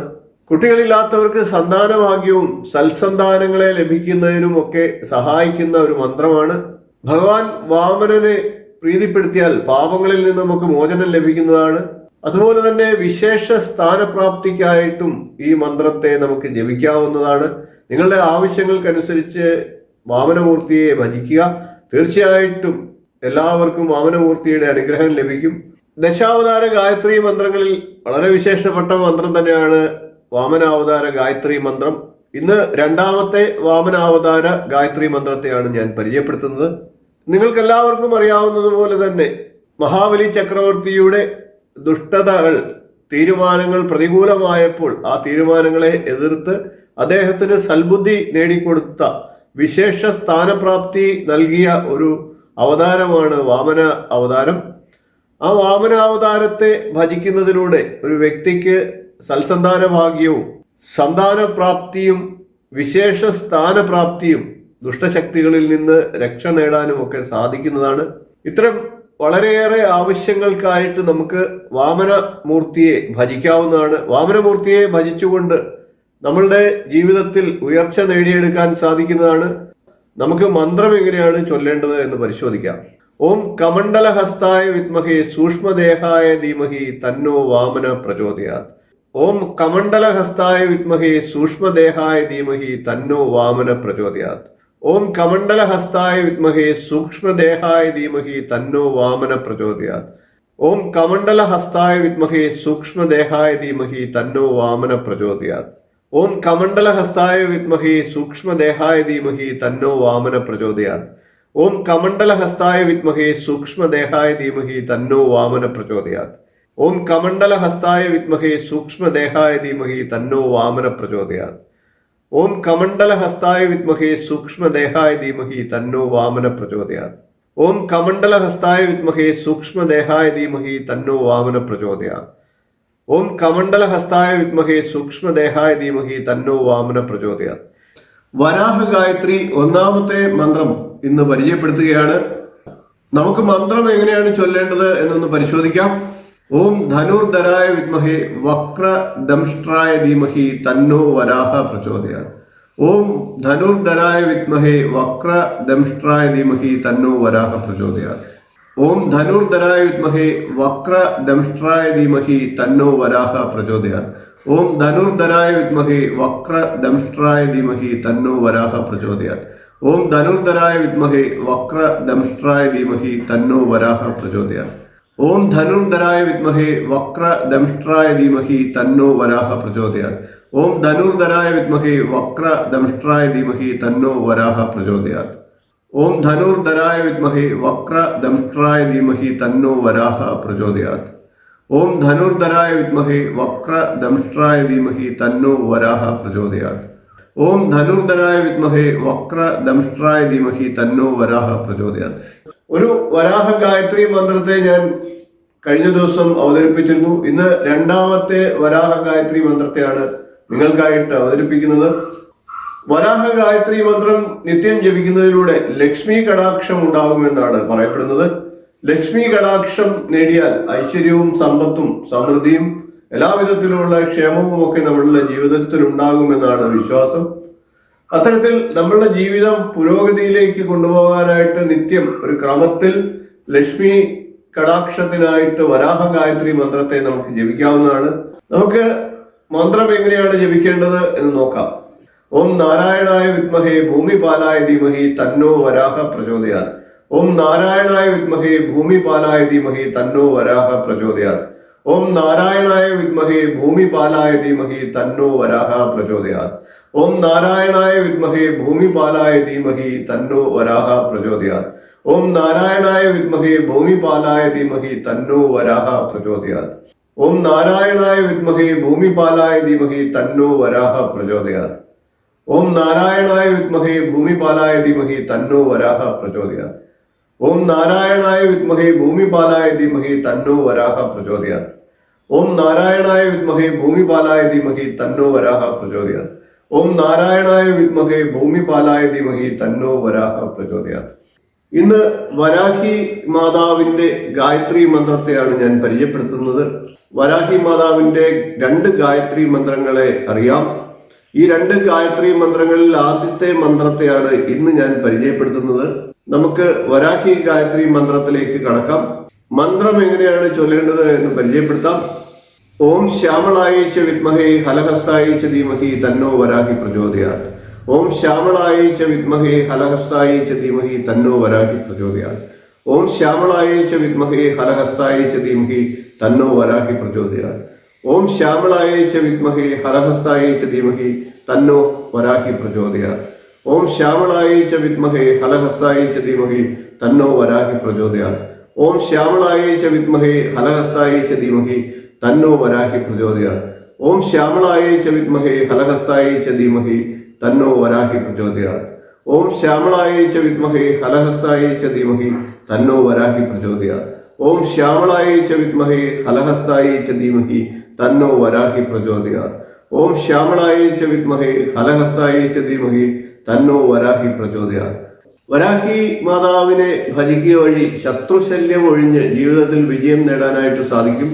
കുട്ടികളില്ലാത്തവർക്ക് സന്താനഭാഗ്യവും സൽസന്താനങ്ങളെ ലഭിക്കുന്നതിനും ഒക്കെ സഹായിക്കുന്ന ഒരു മന്ത്രമാണ്. ഭഗവാൻ വാമനനെ പ്രീതിപ്പെടുത്തിയാൽ പാപങ്ങളിൽ നിന്ന് നമുക്ക് മോചനം ലഭിക്കുന്നതാണ്. അതുപോലെ തന്നെ വിശേഷ സ്ഥാനപ്രാപ്തിക്കായിട്ടും ഈ മന്ത്രത്തെ നമുക്ക് ജപിക്കാവുന്നതാണ്. നിങ്ങളുടെ ആവശ്യങ്ങൾക്കനുസരിച്ച് വാമനമൂർത്തിയെ ഭജിക്കുക. തീർച്ചയായിട്ടും എല്ലാവർക്കും വാമനമൂർത്തിയുടെ അനുഗ്രഹം ലഭിക്കും. ദശാവതാര ഗായത്രി മന്ത്രങ്ങളിൽ വളരെ വിശേഷപ്പെട്ട മന്ത്രം തന്നെയാണ് വാമനാവതാര ഗായത്രി മന്ത്രം. ഇന്ന് 2ാമത്തെ വാമനാവതാര ഗായത്രി മന്ത്രത്തെയാണ് ഞാൻ പരിചയപ്പെടുത്തുന്നത്. നിങ്ങൾക്കെല്ലാവർക്കും അറിയാവുന്നതുപോലെ തന്നെ മഹാബലി ചക്രവർത്തിയുടെ ദുഷ്ടതകൾ, തീരുമാനങ്ങൾ പ്രതികൂലമായപ്പോൾ ആ തീരുമാനങ്ങളെ എതിർത്ത് അദ്ദേഹത്തിന് സൽബുദ്ധി നേടിക്കൊടുത്ത വിശേഷ സ്ഥാനപ്രാപ്തി നൽകിയ ഒരു അവതാരമാണ് വാമന അവതാരം. ആ വാമന അവതാരത്തെ ഭജിക്കുന്നതിലൂടെ ഒരു വ്യക്തിക്ക് സൽസന്താന ഭാഗ്യവും സന്താനപ്രാപ്തിയും വിശേഷ സ്ഥാനപ്രാപ്തിയും ദുഷ്ടശക്തികളിൽ നിന്ന് രക്ഷ നേടാനും ഒക്കെ സാധിക്കുന്നതാണ്. ഇത്തരം വളരെയേറെ ആവശ്യങ്ങൾക്കായിട്ട് നമുക്ക് വാമനമൂർത്തിയെ ഭജിക്കാവുന്നതാണ്. വാമനമൂർത്തിയെ ഭജിച്ചുകൊണ്ട് നമ്മളുടെ ജീവിതത്തിൽ ഉയർച്ച നേടിയെടുക്കാൻ സാധിക്കുന്നതാണ്. നമുക്ക് മന്ത്രം എങ്ങനെയാണ് ചൊല്ലേണ്ടത് എന്ന് പരിശോധിക്കാം. ഓം കമണ്ഡലഹസ്തായ വിദ്മഹേ സൂക്ഷ്മദേഹായ ധീമഹി തന്നോ വാമന പ്രചോദയാത്. ഓം കമണ്ഡലഹസ്തായ വിദ്മഹേ സൂക്ഷ്മദേഹായ ധീമഹി തന്നോ വാമന പ്രചോദയാത്. ഓം കമണ്ഡലഹസ്തായ വിദ്മഹേ സൂക്ഷ്മദേഹായ ധീമഹി തന്നോ വാമന പ്രചോദയാത്. ഓം കമണ്ഡലഹസ്തായ വിദ്മഹേ സൂക്ഷ്മദേഹായ ധീമഹി തന്നോ വാമന പ്രചോദയാത്. ഓം കമണ്ഡലഹസ്തായ വിദ്മഹേ സൂക്ഷ്മദേഹായ ധീമഹി തന്നോ വാമന പ്രചോദയാത്. ഓം കമണ്ഡലഹസ്തായ വിദ്മഹേ സൂക്ഷ്മദേഹായ ധീമഹി തന്നോ വാമന പ്രചോദയാത്. ഓം കമണ്ഡലഹസ്തായ വിദ്മഹേ സൂക്ഷ്മദേഹായ ധീമഹി തന്നോ വാമന പ്രചോദയാത്. ഓം കമണ്ഡലഹസ്തായ വിദ്മഹേ സൂക്ഷ്മദേഹായ ധീമഹി തന്നോ വാമന പ്രചോദയാത്. ഓം കമണ്ഡലഹസ്തായ വിദ്മഹേ സൂക്ഷ്മദേഹായ ധീമഹി തന്നോ വാമന പ്രചോദയാത്. ഓം കമണ്ഡലഹസ്തായ വിദ്മഹേ സൂക്ഷ്മദേഹായ ധീമഹി തന്നോ വാമന പ്രചോദയാത്. വരാഹ ഗായത്രി 1ാമത്തെ മന്ത്രം ഇന്ന് പരിചയപ്പെടുത്തുകയാണ്. നമുക്ക് മന്ത്രം എങ്ങനെയാണ് ചൊല്ലേണ്ടത് എന്നൊന്ന് പരിശോധിക്കാം. ഓം ധനുർധരായ വിദ്മഹേ വക്രദംഷ്ട്രായ ധീമഹി തന്നോ വരാഹ പ്രചോദയാത്. ഓം ധനുർധരായ വിദ്മഹേ വക്രദംഷ്ട്രായ ധീമഹി തന്നോ വരാഹ പ്രചോദയാത്. ഓം ധനുർധരായ വിദ്മഹേ വക്രദംഷ്ട്രായ ധീമഹി തന്നോ വരാഹ പ്രചോദയാത്. ഓം ധനുർധരായ വിദ്മഹേ വക്രദംഷ്ട്രായ ധീമഹി തന്നോ വരാഹ പ്രചോദയാത്. ഓം ധനുർധരായ വിദ്മഹേ വക്രദംഷ്ട്രായ ധീമഹി തന്നോ വരാഹ പ്രചോദയാത്. ഓം ധനുർധരായ വിദ്മഹേ വക്രദംഷ്ട്രായ ധീമഹി തന്നോ വരാഹ പ്രചോദയാത്. ഓം ധനുർധരായ വിദ്മഹേ വക്രദംഷ്ട്രായ ധീമഹി തന്നോ വരാഹ പ്രചോദയാത്. ഓം ധനുർധരായ വിദ്മഹേ വക്രദംഷ്ട്രായ ധീമഹി തന്നോ വരാഹ പ്രചോദയാത്. ഓം ധനുർധരായ വിദ്മഹേ വക്രദംഷ്ട്രായ ധീമഹി തന്നോ വരാഹ പ്രചോദയാത്. ഓം ധനുർധരായ വിദ്മഹേ വക്രദംഷ്ട്രായ ധീമഹി തന്നോ വരാഹ പ്രചോദയാത്. ഒരു വരാഹ ഗായത്രി മന്ത്രത്തെ ഞാൻ കഴിഞ്ഞ ദിവസം അവതരിപ്പിച്ചിരുന്നു. ഇന്ന് രണ്ടാമത്തെ വരാഹ ഗായത്രി മന്ത്രത്തെയാണ് നിങ്ങൾക്കായിട്ട് അവതരിപ്പിക്കുന്നത്. വരാഹ ഗായത്രി മന്ത്രം നിത്യം ജപിക്കുന്നതിലൂടെ ലക്ഷ്മി കടാക്ഷം ഉണ്ടാകുമെന്നാണ് പറയപ്പെടുന്നത്. ലക്ഷ്മി കടാക്ഷം നേടിയാൽ ഐശ്വര്യവും സമ്പത്തും സമൃദ്ധിയും എല്ലാവിധത്തിലുള്ള ക്ഷേമവും ഒക്കെ നമ്മളുടെ ജീവിതത്തിൽ ഉണ്ടാകുമെന്നാണ് വിശ്വാസം. അത്തരത്തിൽ നമ്മളുടെ ജീവിതം പുരോഗതിയിലേക്ക് കൊണ്ടുപോകാനായിട്ട് നിത്യം ഒരു ക്രമത്തിൽ ലക്ഷ്മി കടാക്ഷത്തിനായിട്ട് വരാഹ ഗായത്രി മന്ത്രത്തെ നമുക്ക് ജപിക്കാവുന്നതാണ്. നമുക്ക് മന്ത്രം എങ്ങനെയാണ് ജപിക്കേണ്ടത് എന്ന് നോക്കാം. ഓം നാരായണായ വിദ്മഹേ ഭൂമിപാലായ ധീമഹി തന്നോ വരാഹ പ്രചോദയാത്. ഓം നാരായണായ വിദ്മഹേ ഭൂമിപാലായ ധീമഹി തന്നോ വരാഹ പ്രചോദയാത്. ഓം നാരായണായ വിദ്മഹേ ഭൂമിപാലായ ധീമഹി തന്നോ വരാഹ പ്രചോദയാത്. ഓം നാരായണായ വിദ്മഹേ ഭൂമിപാലായ ധീമഹി തന്നോ വരാഹ പ്രചോദയാത്. ഓം നാരായണായ വിദ്മഹേ ഭൂമിപാലായ ധീമഹി തന്നോ വരാഹ പ്രചോദയാത്. ഓം നാരായണായ വിദ്മഹേ ഭൂമിപാലായ ധീമഹി തന്നോ വരാഹ പ്രചോദയാത്. ഓം നാരായണായ വിദ്മഹേ ഭൂമിപാലായ ധീമഹി തന്നോ വരാഹ പ്രചോദയാത്. ഓം നാരായണായ വിദ്മഹേ ഭൂമിപാലായ ധീമഹി തന്നോ വരാഹ പ്രചോദയാത്. ഓം നാരായണായ വിദ്മഹേ ഭൂമിപാലായ ധീമഹി തന്നോ വരാഹ പ്രചോദയാത്. ഓം നാരായണായ വിദ്മഹേ ഭൂമിപാലായ ധീമഹി തന്നോ വരാഹ പ്രചോദയാത്. ഇന്ന് വരാഹി മാതാവിന്റെ ഗായത്രി മന്ത്രത്തെയാണ് ഞാൻ പരിചയപ്പെടുത്തുന്നത്. വരാഹി മാതാവിന്റെ 2 ഗായത്രി മന്ത്രങ്ങളെ അറിയാം. ഈ 2 ഗായത്രി മന്ത്രങ്ങളിൽ ആദ്യത്തെ മന്ത്രത്തെയാണ് ഇന്ന് ഞാൻ പരിചയപ്പെടുത്തുന്നത്. നമുക്ക് വരാഹി ഗായത്രി മന്ത്രത്തിലേക്ക് കടക്കാം. മന്ത്രം എങ്ങനെയാണ് ചൊല്ലേണ്ടത് എന്ന് പരിചയപ്പെടുത്താം. ഓം ശ്യാമളായ ച വിദ്മഹേ ഹലഹസ്തായ ച ധീമഹി തന്നോ വരാഹി പ്രചോദയാത്. ഓം ശ്യാമളായ ച വിദ്മഹേ ഹലഹസ്തായ ച ധീമഹി തന്നോ വരാഹി പ്രചോദയാത്. ഓം ശ്യാമളായ ച വിദ്മഹേ ഹലഹസ്തായ ച ധീമഹി തന്നോ വരാഹി പ്രചോദയാത്. ഓം ശ്യാമളായ ച വിദ്മഹേ ഹലഹസ്തായ ച ധീമഹി തന്നോ വരാഹി പ്രചോദയാത്. ഓം ശ്യാമളായ ച വിദ്മഹേ ഹലഹസ്തായ ച ധീമഹി തന്നോ വരാഹി പ്രചോദയാത്. ഓം ശ്യാമളായ ച വിദ്മഹേ ഹലഹസ്തായ ച ധീമഹി തന്നോ വരാഹി പ്രചോദയാത്. ഓം ശ്യാമളായ ച വിദ്മഹേ ഹലഹസ്തായ ച ധീമഹി തന്നോ വരാഹി പ്രചോദയാത്. ഓം ശ്യാമളായ ച വിദ്മഹേ ഹലഹസ്തായ ച ധീമഹി തന്നോ വരാഹി പ്രചോദയാത്. ഓം ശ്യാമളായ ച വിദ്മഹേ ഹലഹസ്തായ ച ധീമഹി തന്നോ വരാഹി പ്രചോദയാത്. ഓം ശ്യാമളായ ച വിദ്മഹേ ഹലഹസ്തായ ച ധീമഹി തന്നോ വരാഹി പ്രചോദയാത്. വരാഹി മാതാവിനെ ഭജിക്കുക വഴി ശത്രുശല്യം ഒഴിഞ്ഞ് ജീവിതത്തിൽ വിജയം നേടാനായിട്ട് സാധിക്കും.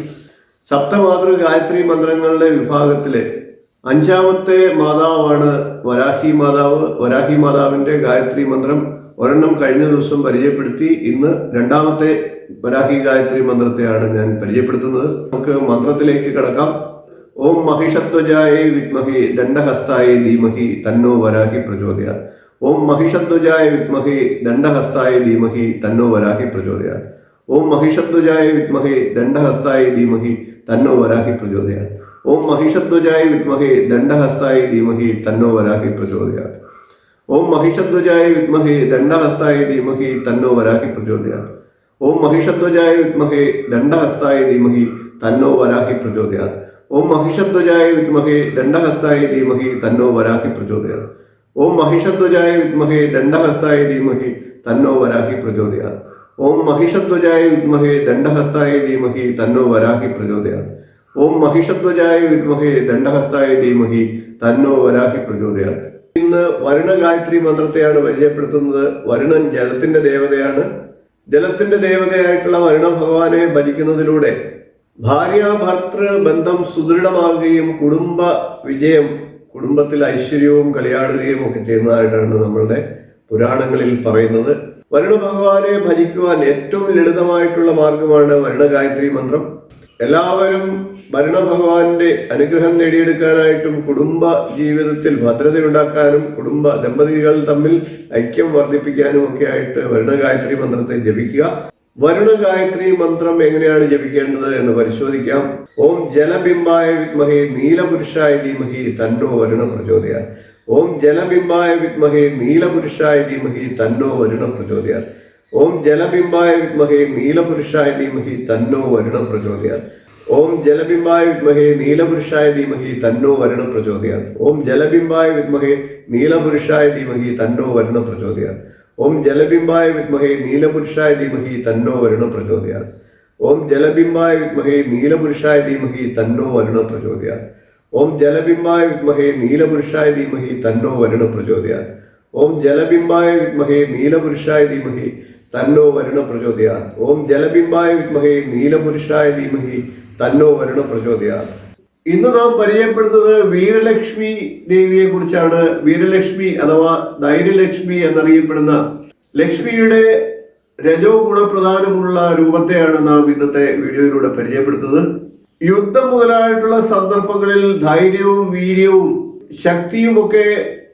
സപ്തമാതൃ ഗായത്രി മന്ത്രങ്ങളുടെ വിഭാഗത്തിലെ 5ാമത്തെ മാതാവാണ് വരാഹി മാതാവ്. വരാഹി മാതാവിന്റെ ഗായത്രി മന്ത്രം ഒരെണ്ണം കഴിഞ്ഞ ദിവസം പരിചയപ്പെടുത്തി. ഇന്ന് 2ാമത്തെ വരാഹി ഗായത്രി മന്ത്രത്തെയാണ് ഞാൻ പരിചയപ്പെടുത്തുന്നത്. നമുക്ക് മന്ത്രത്തിലേക്ക് കടക്കാം. ഓം മഹിഷധ്വജായ വിദ്മഹേ ദണ്ഡഹസ്തായ ധീമഹി തന്നോ വരാഹി പ്രചോദയാത്. ഓം മഹിഷധ്വജായ വിദ്മഹേ ദണ്ഡഹസ്തായ ധീമഹി തന്നോ വരാഹി പ്രചോദയാത്. ഓം മഹിഷധ്വജായ വിദ്മഹേ ദണ്ഡഹസ്തായ ധീമഹി തന്നോ വരാഹി പ്രചോദയാത്. ഓം മഹിഷധ്വജായ വിദ്മഹേ ദണ്ഡഹസ്തായ ധീമഹി തന്നോ വരാഹി പ്രചോദയാത്. ഓം മഹിഷധ്വജായ വിദ്മഹേ ദണ്ഡഹസ്തായ ധീമഹി തന്നോ വരാഹി പ്രചോദയാത്. ഓം മഹിഷധ്വജായ വിദ്മഹേ ദണ്ഡഹസ്തായ ധീമഹി തന്നോ വരാഹി പ്രചോദയാത്. ഓം മഹിഷധ്വജായ വിദ്മഹേ ദണ്ഡഹസ്തായ ധീമഹി തന്നോ വരാഹി പ്രചോദയാത്. ഓം മഹിഷധ്വജായ വിദ്മഹേ ദണ്ഡഹസ്തായ ധീമഹി തന്നോ വരാഹി പ്രചോദയാത്. ഓം മഹിഷധ്വജായ വിദ്മഹേ ദണ്ഡഹസ്തായ ധീമഹി തന്നോ വരാഹി പ്രചോദയാത്. ഓം മഹിഷധ്വജായ വിദ്മഹേ ദണ്ഡഹസ്തായ ധീമഹി തന്നോ വരാഹി പ്രചോദയാത്. ഇന്ന് വരുണ ഗായത്രി മന്ത്രത്തെയാണ് പരിചയപ്പെടുത്തുന്നത്. വരുണൻ ജലത്തിന്റെ ദേവതയാണ്. ജലത്തിന്റെ ദേവതയായിട്ടുള്ള വരുണ ഭഗവാനെ ഭജിക്കുന്നതിലൂടെ ഭാര്യാഭർത്തൃ ബന്ധം സുദൃഢമാകുകയും കുടുംബ വിജയം, കുടുംബത്തിൽ ഐശ്വര്യവും കളിയാടുകയും ഒക്കെ ചെയ്യുന്നതായിട്ടാണ് നമ്മളുടെ പുരാണങ്ങളിൽ പറയുന്നത്. വരുണ ഭഗവാനെ ഭജിക്കുവാൻ ഏറ്റവും ലളിതമായിട്ടുള്ള മാർഗമാണ് വരുണ ഗായത്രി മന്ത്രം. എല്ലാവരും വരുണ ഭഗവാന്റെ അനുഗ്രഹം നേടിയെടുക്കാനായിട്ടും കുടുംബ ജീവിതത്തിൽ ഭദ്രതയുണ്ടാക്കാനും കുടുംബ ദമ്പതികൾ തമ്മിൽ ഐക്യം വർദ്ധിപ്പിക്കാനും ഒക്കെ ആയിട്ട് വരുണ ഗായത്രി മന്ത്രത്തെ ജപിക്കുക. വരുണ ഗായത്രി മന്ത്രം എങ്ങനെയാണ് ജപിക്കേണ്ടത് എന്ന് പരിശോധിക്കാം. ഓം ജലബിംബായ വിദ്മഹേ നീലപുരുഷായ ധീമഹി തന്നോ വരുണ പ്രചോദയാത്. ഓം ജലബിംബായ വിദ്മഹേ നീലപുരുഷായ ധീമഹി തന്നോ വരുണ പ്രചോദയാത്. ഓം ജലബിംബായ വിദ്മഹേ നീലപുരുഷായ ധീമഹി തന്നോ വരുണ പ്രചോദയാത്. ഓം ജലബിംബായ വിദ്മഹേ നീലപുരുഷായ ധീമഹി തന്നോ വരുണ പ്രചോദയാത്. ഓം ജലബിംബായ വിദ്മഹേ നീലപുരുഷായ ധീമഹി തന്നോ വരുണ പ്രചോദയാത്. ഓം ജലബിംബായ വിദ്മഹേ നീലപുരുഷായ ധീമഹി തന്നോ വരുണ പ്രചോദയാത്. ഓം ജലബിംബായ വിദ്മഹേ നീലപുരുഷായ ധീമഹി തന്നോ വരുണ പ്രചോദയാത്. ഓം ജലബിംബായ വിദ്മഹേ നീലപുരുഷായ ധീമഹി തന്നോ വരുണ പ്രചോദയാത്. ഓം ജലബിംബായ വിദ്മഹേ നീലപുരുഷായ ധീമഹി തന്നോ വരുണ പ്രചോദയാത്. ഓം ജലബിംബായ വിദ്മഹേ നീലപുരുഷായ ധീമഹി തന്നോ വരുണ പ്രചോദയാത്. ഇന്ന് നാം പരിചയപ്പെടുന്നത് വീരലക്ഷ്മി ദേവിയെ കുറിച്ചാണ്. വീരലക്ഷ്മി അഥവാ ധൈര്യലക്ഷ്മി എന്നറിയപ്പെടുന്ന ലക്ഷ്മിയുടെ രജോ ഗുണപ്രധാനമുള്ള രൂപത്തെയാണ് നാം ഇന്നത്തെ വീഡിയോയിലൂടെ പരിചയപ്പെടുത്തുന്നത്. യുദ്ധം മുതലായിട്ടുള്ള സന്ദർഭങ്ങളിൽ ധൈര്യവും വീര്യവും ശക്തിയുമൊക്കെ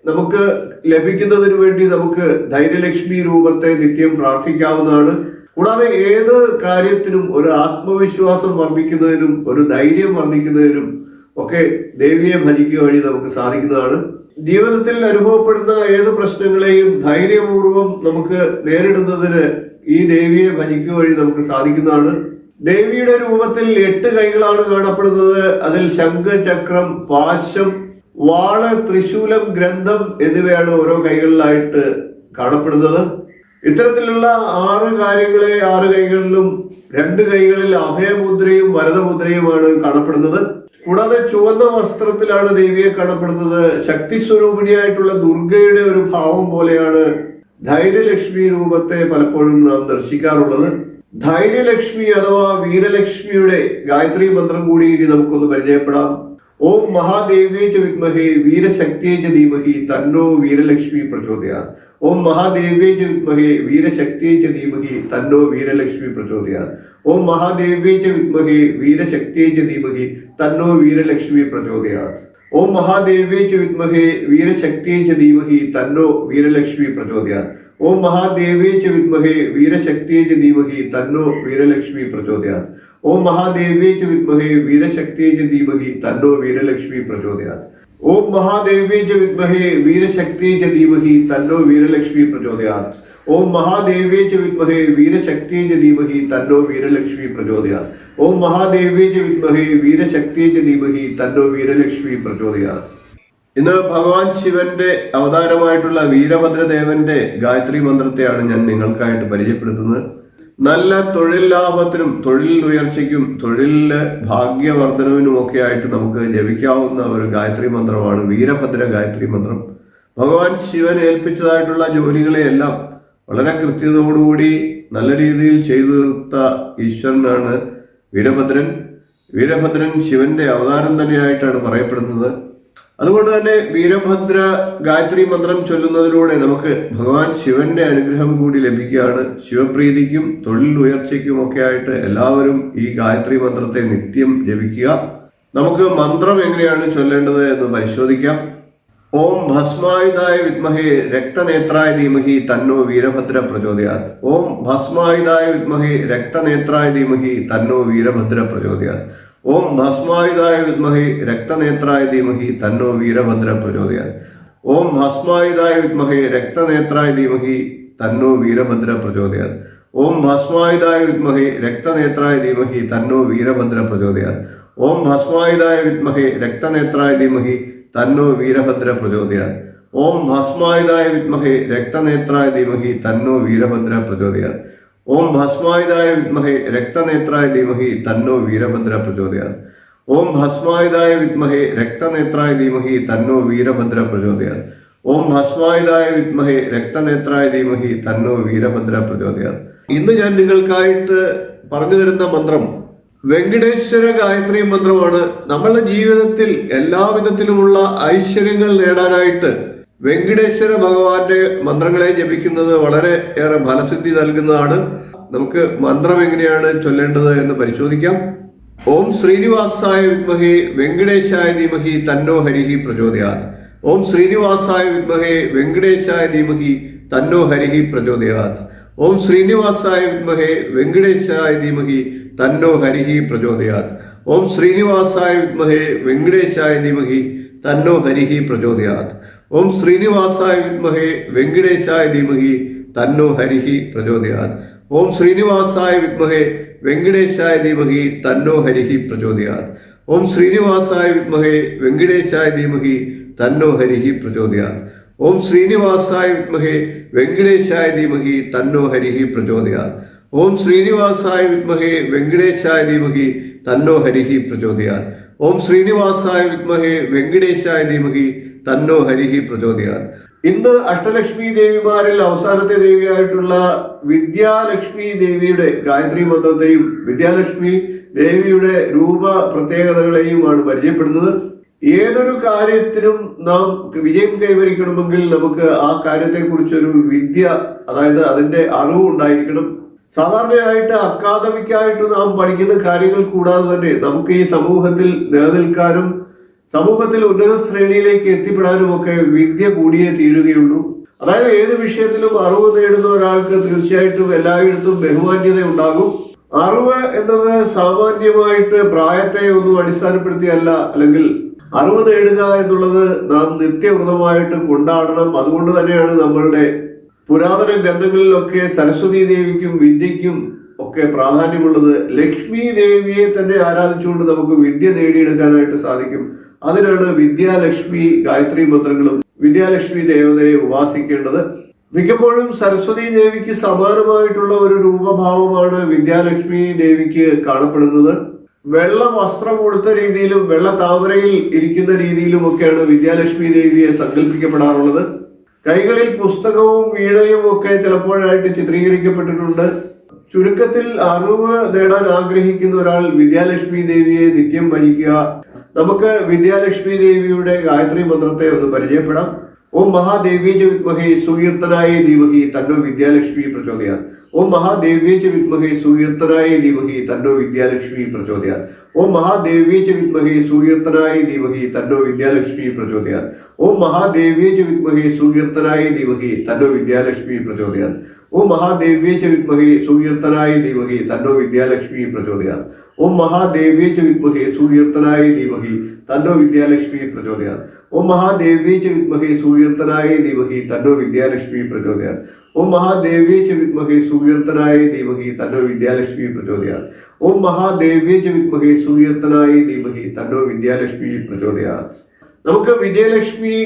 നമുക്ക് ലഭിക്കുന്നതിന് വേണ്ടി നമുക്ക് ധൈര്യലക്ഷ്മി രൂപത്തെ നിത്യം പ്രാർത്ഥിക്കാവുന്നതാണ്. കൂടാതെ ഏത് കാര്യത്തിനും ഒരു ആത്മവിശ്വാസം വർദ്ധിക്കുന്നതിനും ഒരു ധൈര്യം വർദ്ധിക്കുന്നതിനും ഒക്കെ ദേവിയെ ഭജിക്കുക വഴി നമുക്ക് സാധിക്കുന്നതാണ്. ജീവിതത്തിൽ അനുഭവപ്പെടുന്ന ഏത് പ്രശ്നങ്ങളെയും ധൈര്യപൂർവം നമുക്ക് നേരിടുന്നതിന് ഈ ദേവിയെ ഭജിക്കുക വഴി നമുക്ക് സാധിക്കുന്നതാണ്. ദേവിയുടെ രൂപത്തിൽ 8 കൈകളാണ് കാണപ്പെടുന്നത്. അതിൽ ശംഖ്, ചക്രം, പാശം, വാള്, ത്രിശൂലം, ഗ്രന്ഥം എന്നിവയാണ് ഓരോ കൈകളിലായിട്ട് കാണപ്പെടുന്നത്. ഇത്തരത്തിലുള്ള 6 കാര്യങ്ങളെ 6 കൈകളിലും 2 കൈകളിൽ അഭയമുദ്രയും വരദമുദ്രയുമാണ് കാണപ്പെടുന്നത്. കൂടാതെ ചുവന്ന വസ്ത്രത്തിലാണ് ദേവിയെ കാണപ്പെടുന്നത്. ശക്തി സ്വരൂപിണിയായിട്ടുള്ള ദുർഗയുടെ ഒരു ഭാവം പോലെയാണ് ധൈര്യലക്ഷ്മി രൂപത്തെ പലപ്പോഴും നാം ദർശിക്കാറുള്ളത്. ധൈര്യലക്ഷ്മി അഥവാ വീരലക്ഷ്മിയുടെ ഗായത്രി മന്ത്രം കൂടി ഇനി നമുക്കൊന്ന് പരിചയപ്പെടാം. ഓം മഹാദേവ്യേ ച വിദ്മഹേ വീരശക്തിയേ ച ധീമഹി തന്നോ വീരലക്ഷ്മി പ്രചോദയാത്. ഓം മഹാദേവ്യേ ച വിദ്മഹേ വീരശക്തിയേ ച ധീമഹി തന്നോ വീരലക്ഷ്മി പ്രചോദയാത്. ഓം മഹാദേവ്യേ ച വിദ്മഹേ വീരശക്തിയേ ച ധീമഹി തന്നോ വീരലക്ഷ്മി പ്രചോദയാത്. ഓം മഹാദേവ്യേ ച വിദ്മഹേ വീരശക്തിയേ ച ധീമഹി തന്നോ വീരലക്ഷ്മി പ്രചോദയാത്. ഓം മഹാദേവ്യേ ച വിദ്മഹേ വീരശക്തിയേ ച ധീമഹി തന്നോ വീരലക്ഷ്മി പ്രചോദയാത്. ഓം മഹാദേവ്യേ ച വിദ്മഹേ വീരശക്തിയേ ച ധീമഹി തന്നോ വീരലക്ഷ്മി പ്രചോദയാത്. ഓം മഹാദേവ്യേ ച വിദ്മഹേ വീരശക്തിയേ ച ധീമഹി തന്നോ വീരലക്ഷ്മി പ്രചോദയാത്. ഓം മഹാദേവ്യേ ച വിദ്മഹേ വീരശക്തിയേ ച ധീമഹി തന്നോ വീരലക്ഷ്മി പ്രചോദയാത്. ഓം മഹാദേവ്യേ ച വിദ്മഹേ വീരശക്തിയേ ച ധീമഹി തന്നോ വീരലക്ഷ്മി പ്രചോദയാത്. ഇന്ന് ഭഗവാൻ ശിവന്റെ അവതാരമായിട്ടുള്ള വീരഭദ്രദേവന്റെ ഗായത്രി മന്ത്രത്തെയാണ് ഞാൻ നിങ്ങൾക്കായിട്ട് പരിചയപ്പെടുത്തുന്നത്. നല്ല തൊഴിൽ ലാഭത്തിനും തൊഴിൽ ഉയർച്ചയ്ക്കും തൊഴിലില് ഭാഗ്യവർദ്ധനവിനും ഒക്കെ ആയിട്ട് നമുക്ക് ജപിക്കാവുന്ന ഒരു ഗായത്രി മന്ത്രമാണ് വീരഭദ്ര ഗായത്രി മന്ത്രം. ഭഗവാൻ ശിവൻ ഏൽപ്പിച്ചതായിട്ടുള്ള ജോലികളെയെല്ലാം വളരെ കൃത്യതയോടുകൂടി നല്ല രീതിയിൽ ചെയ്തു തീർത്ത ഈശ്വരനാണ് വീരഭദ്രൻ. വീരഭദ്രൻ ശിവന്റെ അവതാരം തന്നെയായിട്ടാണ് പറയപ്പെടുന്നത്. അതുകൊണ്ട് തന്നെ വീരഭദ്ര ഗായത്രി മന്ത്രം ചൊല്ലുന്നതിലൂടെ നമുക്ക് ഭഗവാൻ ശിവന്റെ അനുഗ്രഹം കൂടി ലഭിക്കുകയാണ്. ശിവപ്രീതിക്കും തൊഴിൽ ഉയർച്ചയ്ക്കും ഒക്കെ ആയിട്ട് എല്ലാവരും ഈ ഗായത്രി മന്ത്രത്തെ നിത്യം ജപിക്കുക. നമുക്ക് മന്ത്രം എങ്ങനെയാണ് ചൊല്ലേണ്ടത് എന്ന് പരിശോധിക്കാം. ഓം ഭസ്മായുധായ വിദ്മഹേ രക്തനേത്രായ ധീമഹി തന്നോ വീരഭദ്ര പ്രചോദയാത്. ഓം ഭസ്മായുധായ വിദ്മഹേ രക്തനേത്രായ ധീമഹി തന്നോ വീരഭദ്ര പ്രചോദയാത്. ഓം ഭസ്മായുധായ വിദ്മഹേ രക്തനേത്രായ ധീമഹി തന്നോ വീരഭദ്ര പ്രചോദയാത്. ഓം ഭസ്മായുധായ വിദ്മഹേ രക്തനേത്രായ ധീമഹി തന്നോ വീരഭദ്ര പ്രചോദയാത്. ഓം ഭസ്മായുധായ വിദ്മഹേ രക്തനേത്രായ ധീമഹി തന്നോ വീരഭദ്ര പ്രചോദയാത്. ഓം ഭസ്മായുധായ വിദ്മഹേ രക്തനേത്രായ ധീമഹി തന്നോ വീരഭദ്ര പ്രചോദയാത്. ഓം ഭസ്മായുധായ വിദ്മഹേ രക്തനേത്രായ ധീമഹി തന്നോ വീരഭദ്ര പ്രചോദയാത്. ഓം ഭസ്മായുധായ വിദ്മഹേ രക്തനേത്രായ ധീമഹി തന്നോ വീരഭദ്ര പ്രചോദയാത്. ഓം ഭസ്മായുധായ വിദ്മഹേ രക്തനേത്രായ ധീമഹി തന്നോ വീരഭദ്ര പ്രചോദയാത്. ഓം ഭസ്മായുധായ വിദ്മഹേ രക്തനേത്രായ ധീമഹി തന്നോ വീരഭദ്ര പ്രചോദയാത്. ഇന്ന് ഞാൻ നിങ്ങൾക്കായിട്ട് പറഞ്ഞു തരുന്ന മന്ത്രം വെങ്കടേശ്വര ഗായത്രി മന്ത്രമാണ്. നമ്മളുടെ ജീവിതത്തിൽ എല്ലാവിധത്തിലുമുള്ള ഐശ്വര്യങ്ങൾ നേടാനായിട്ട് വെങ്കടേശ്വര ഭഗവാന്റെ മന്ത്രങ്ങളെ ജപിക്കുന്നത് വളരെ ഏറെ ഫലസിദ്ധി നൽകുന്നതാണ്. നമുക്ക് മന്ത്രം എങ്ങനെയാണ് ചൊല്ലേണ്ടത് എന്ന് പരിശോധിക്കാം. ഓം ശ്രീനിവാസായ വിദ്മഹേ വെങ്കടേശായ ധീമഹി തന്നോ ഹരിഹി പ്രചോദയാത്. ഓം ശ്രീനിവാസായ വിദ്മഹേ വെങ്കടേശായ ധീമഹി തന്നോ ഹരിഹി പ്രചോദയാത്. ഓം ശ്രീനിവാസായ വിദ്മഹേ വെങ്കടേശായ ധീമഹി തന്നോ ഹരിഹി പ്രചോദയാത്. ഓം ശ്രീനിവാസായ വിദ്മഹേ വെങ്കടേശായ ധീമഹി തന്നോ ഹരിഹി പ്രചോദയാത്. ഓം ശ്രീനിവാസായ വിദ്മഹേ വെങ്കടേശായ ധീമഹി തന്നോ ഹരിഹി പ്രചോദയാത്. ഓം ശ്രീനിവാസായ വിദ്മഹേ വെങ്കടേശായ ധീമഹി തന്നോ ഹരിഹി പ്രചോദയാത്. ഓം ശ്രീനിവാസായ വിദ്മഹേ വെങ്കടേശായ ധീമഹി തന്നോ ഹരിഹി പ്രചോദയാത്. ഓം ശ്രീനിവാസായ വിദ്മഹേ വെങ്കടേശായ ധീമഹി തന്നോ ഹരിഹി പ്രചോദയാത്. ഓം ശ്രീനിവാസായ വിദ്മഹേ വെങ്കടേശായ ധീമഹി തന്നോ ഹരിഹി പ്രചോദയാത്. ഓം ശ്രീനിവാസായ വിദ്മഹേ വെങ്കടേശായ ധീമഹി തന്നോ ഹരിഹി പ്രചോദയാത്. ഇന്ന് അഷ്ടലക്ഷ്മി ദേവിമാരിൽ അവസാനത്തെ ദേവിയായിട്ടുള്ള വിദ്യാലക്ഷ്മി ദേവിയുടെ ഗായത്രി മന്ത്രത്തെയും വിദ്യാലക്ഷ്മി ദേവിയുടെ രൂപ പ്രത്യേകതകളെയുമാണ് പരിചയപ്പെടുന്നത്. ഏതൊരു കാര്യത്തിനും നാം വിജയം കൈവരിക്കണമെങ്കിൽ നമുക്ക് ആ കാര്യത്തെക്കുറിച്ചൊരു വിദ്യ, അതായത് അതിന്റെ അറിവ് ഉണ്ടായിരിക്കണം. സാധാരണയായിട്ട് അക്കാദമിക്കായിട്ട് നാം പഠിക്കുന്ന കാര്യങ്ങൾ കൂടാതെ തന്നെ നമുക്ക് ഈ സമൂഹത്തിൽ നിലനിൽക്കാനും സമൂഹത്തിൽ ഉന്നത ശ്രേണിയിലേക്ക് എത്തിപ്പെടാനും ഒക്കെ വിദ്യ കൂടിയേ തീരുകയുള്ളൂ. അതായത് ഏത് വിഷയത്തിലും അറിവ് നേടുന്ന ഒരാൾക്ക് തീർച്ചയായിട്ടും എല്ലായിടത്തും ബഹുമാന്യത ഉണ്ടാകും. അറിവ് എന്നത് സാമാന്യമായിട്ട് പ്രായത്തെ ഒന്നും അടിസ്ഥാനപ്പെടുത്തിയല്ല, അല്ലെങ്കിൽ അറിവ് നേടുക എന്നുള്ളത് നാം നിത്യവ്രതമായിട്ട് കൊണ്ടാടണം. അതുകൊണ്ട് തന്നെയാണ് നമ്മളുടെ പുരാതന ഗ്രന്ഥങ്ങളിലൊക്കെ സരസ്വതി ദേവിക്കും വിദ്യയ്ക്കും ഒക്കെ പ്രാധാന്യമുള്ളത്. ലക്ഷ്മി ദേവിയെ തന്നെ ആരാധിച്ചുകൊണ്ട് നമുക്ക് വിദ്യ നേടിയെടുക്കാനായിട്ട് സാധിക്കും. അതിനാണ് വിദ്യാലക്ഷ്മി ഗായത്രി മന്ത്രങ്ങളും വിദ്യാലക്ഷ്മി ദേവതയെ ഉപാസിക്കേണ്ടത്. മിക്കപ്പോഴും സരസ്വതി ദേവിക്ക് സമാനമായിട്ടുള്ള ഒരു രൂപഭാവമാണ് വിദ്യാലക്ഷ്മി ദേവിക്ക് കാണപ്പെടുന്നത്. വെള്ള വസ്ത്രം കൊടുത്ത രീതിയിലും വെള്ള താമരയിൽ ഇരിക്കുന്ന രീതിയിലും ഒക്കെയാണ് വിദ്യാലക്ഷ്മി ദേവിയെ സങ്കല്പിക്കപ്പെടാറുള്ളത്. കൈകളിൽ പുസ്തകവും വീണയും ഒക്കെ ചിലപ്പോഴായിട്ട് ചിത്രീകരിക്കപ്പെട്ടിട്ടുണ്ട്. ചുരുക്കത്തിൽ അറിവ് നേടാൻ ആഗ്രഹിക്കുന്ന ഒരാൾ വിദ്യാലക്ഷ്മി ദേവിയെ നിത്യം ഭജിക്കുക. നമുക്ക് വിദ്യാലക്ഷ്മി ദേവിയുടെ ഗായത്രി മന്ത്രത്തെ ഒന്ന് പരിചയപ്പെടാം. ഓം മഹാദേവ്യേ ച വിദ്മഹേ സുകീർത്തനായ ധീമഹി തന്നോ വിദ്യാലക്ഷ്മി പ്രചോദയാത്. ഓം മഹാദേവ്യേ ച വിദ്മഹേ സുകീർത്തനായ ധീമഹി തന്നോ വിദ്യാലക്ഷ്മി പ്രചോദയാത്. ഓം മഹാദേവ്യേ ച വിദ്മഹേ സുകീർത്തനായ ധീമഹി തന്നോ വിദ്യാലക്ഷ്മി പ്രചോദയാത്. ഓം മഹാദേവ്യേ ച വിദ്മഹേ സുകീർത്തനായ ധീമഹി തന്നോ വിദ്യാലക്ഷ്മി പ്രചോദയാത്. ഓം മഹാദേവ്യേ ച വിദ്മഹേ സുകീർത്തനായ ധീമഹി തന്നോ വിദ്യാലക്ഷ്മി പ്രചോദയാത്. ഓം മഹാദേവ്യേ ച വിദ്മഹേ സുകീർത്തനായ ധീമഹി തന്നോ വിദ്യാലക്ഷ്മി പ്രചോദയാത്. ഓം മഹാദേവ്യേ ച വിദ്മഹേ സുകീർത്തനായ ധീമഹി തന്നോ വിദ്യാലക്ഷ്മി പ്രചോദയാത്. ഓം മഹാദേവ്യേ ച വിദ്മഹേ സുകീർത്തനായ ധീമഹി തന്നോ വിദ്യാലക്ഷ്മി പ്രചോദയാത്. ഓം മഹാദേവ്യേ ച വിദ്മഹേ സുകീർത്തനായ ധീമഹി തന്നോ വിദ്യാലക്ഷ്മി പ്രചോദയാത്. നമുക്ക് വിജയലക്ഷ്മി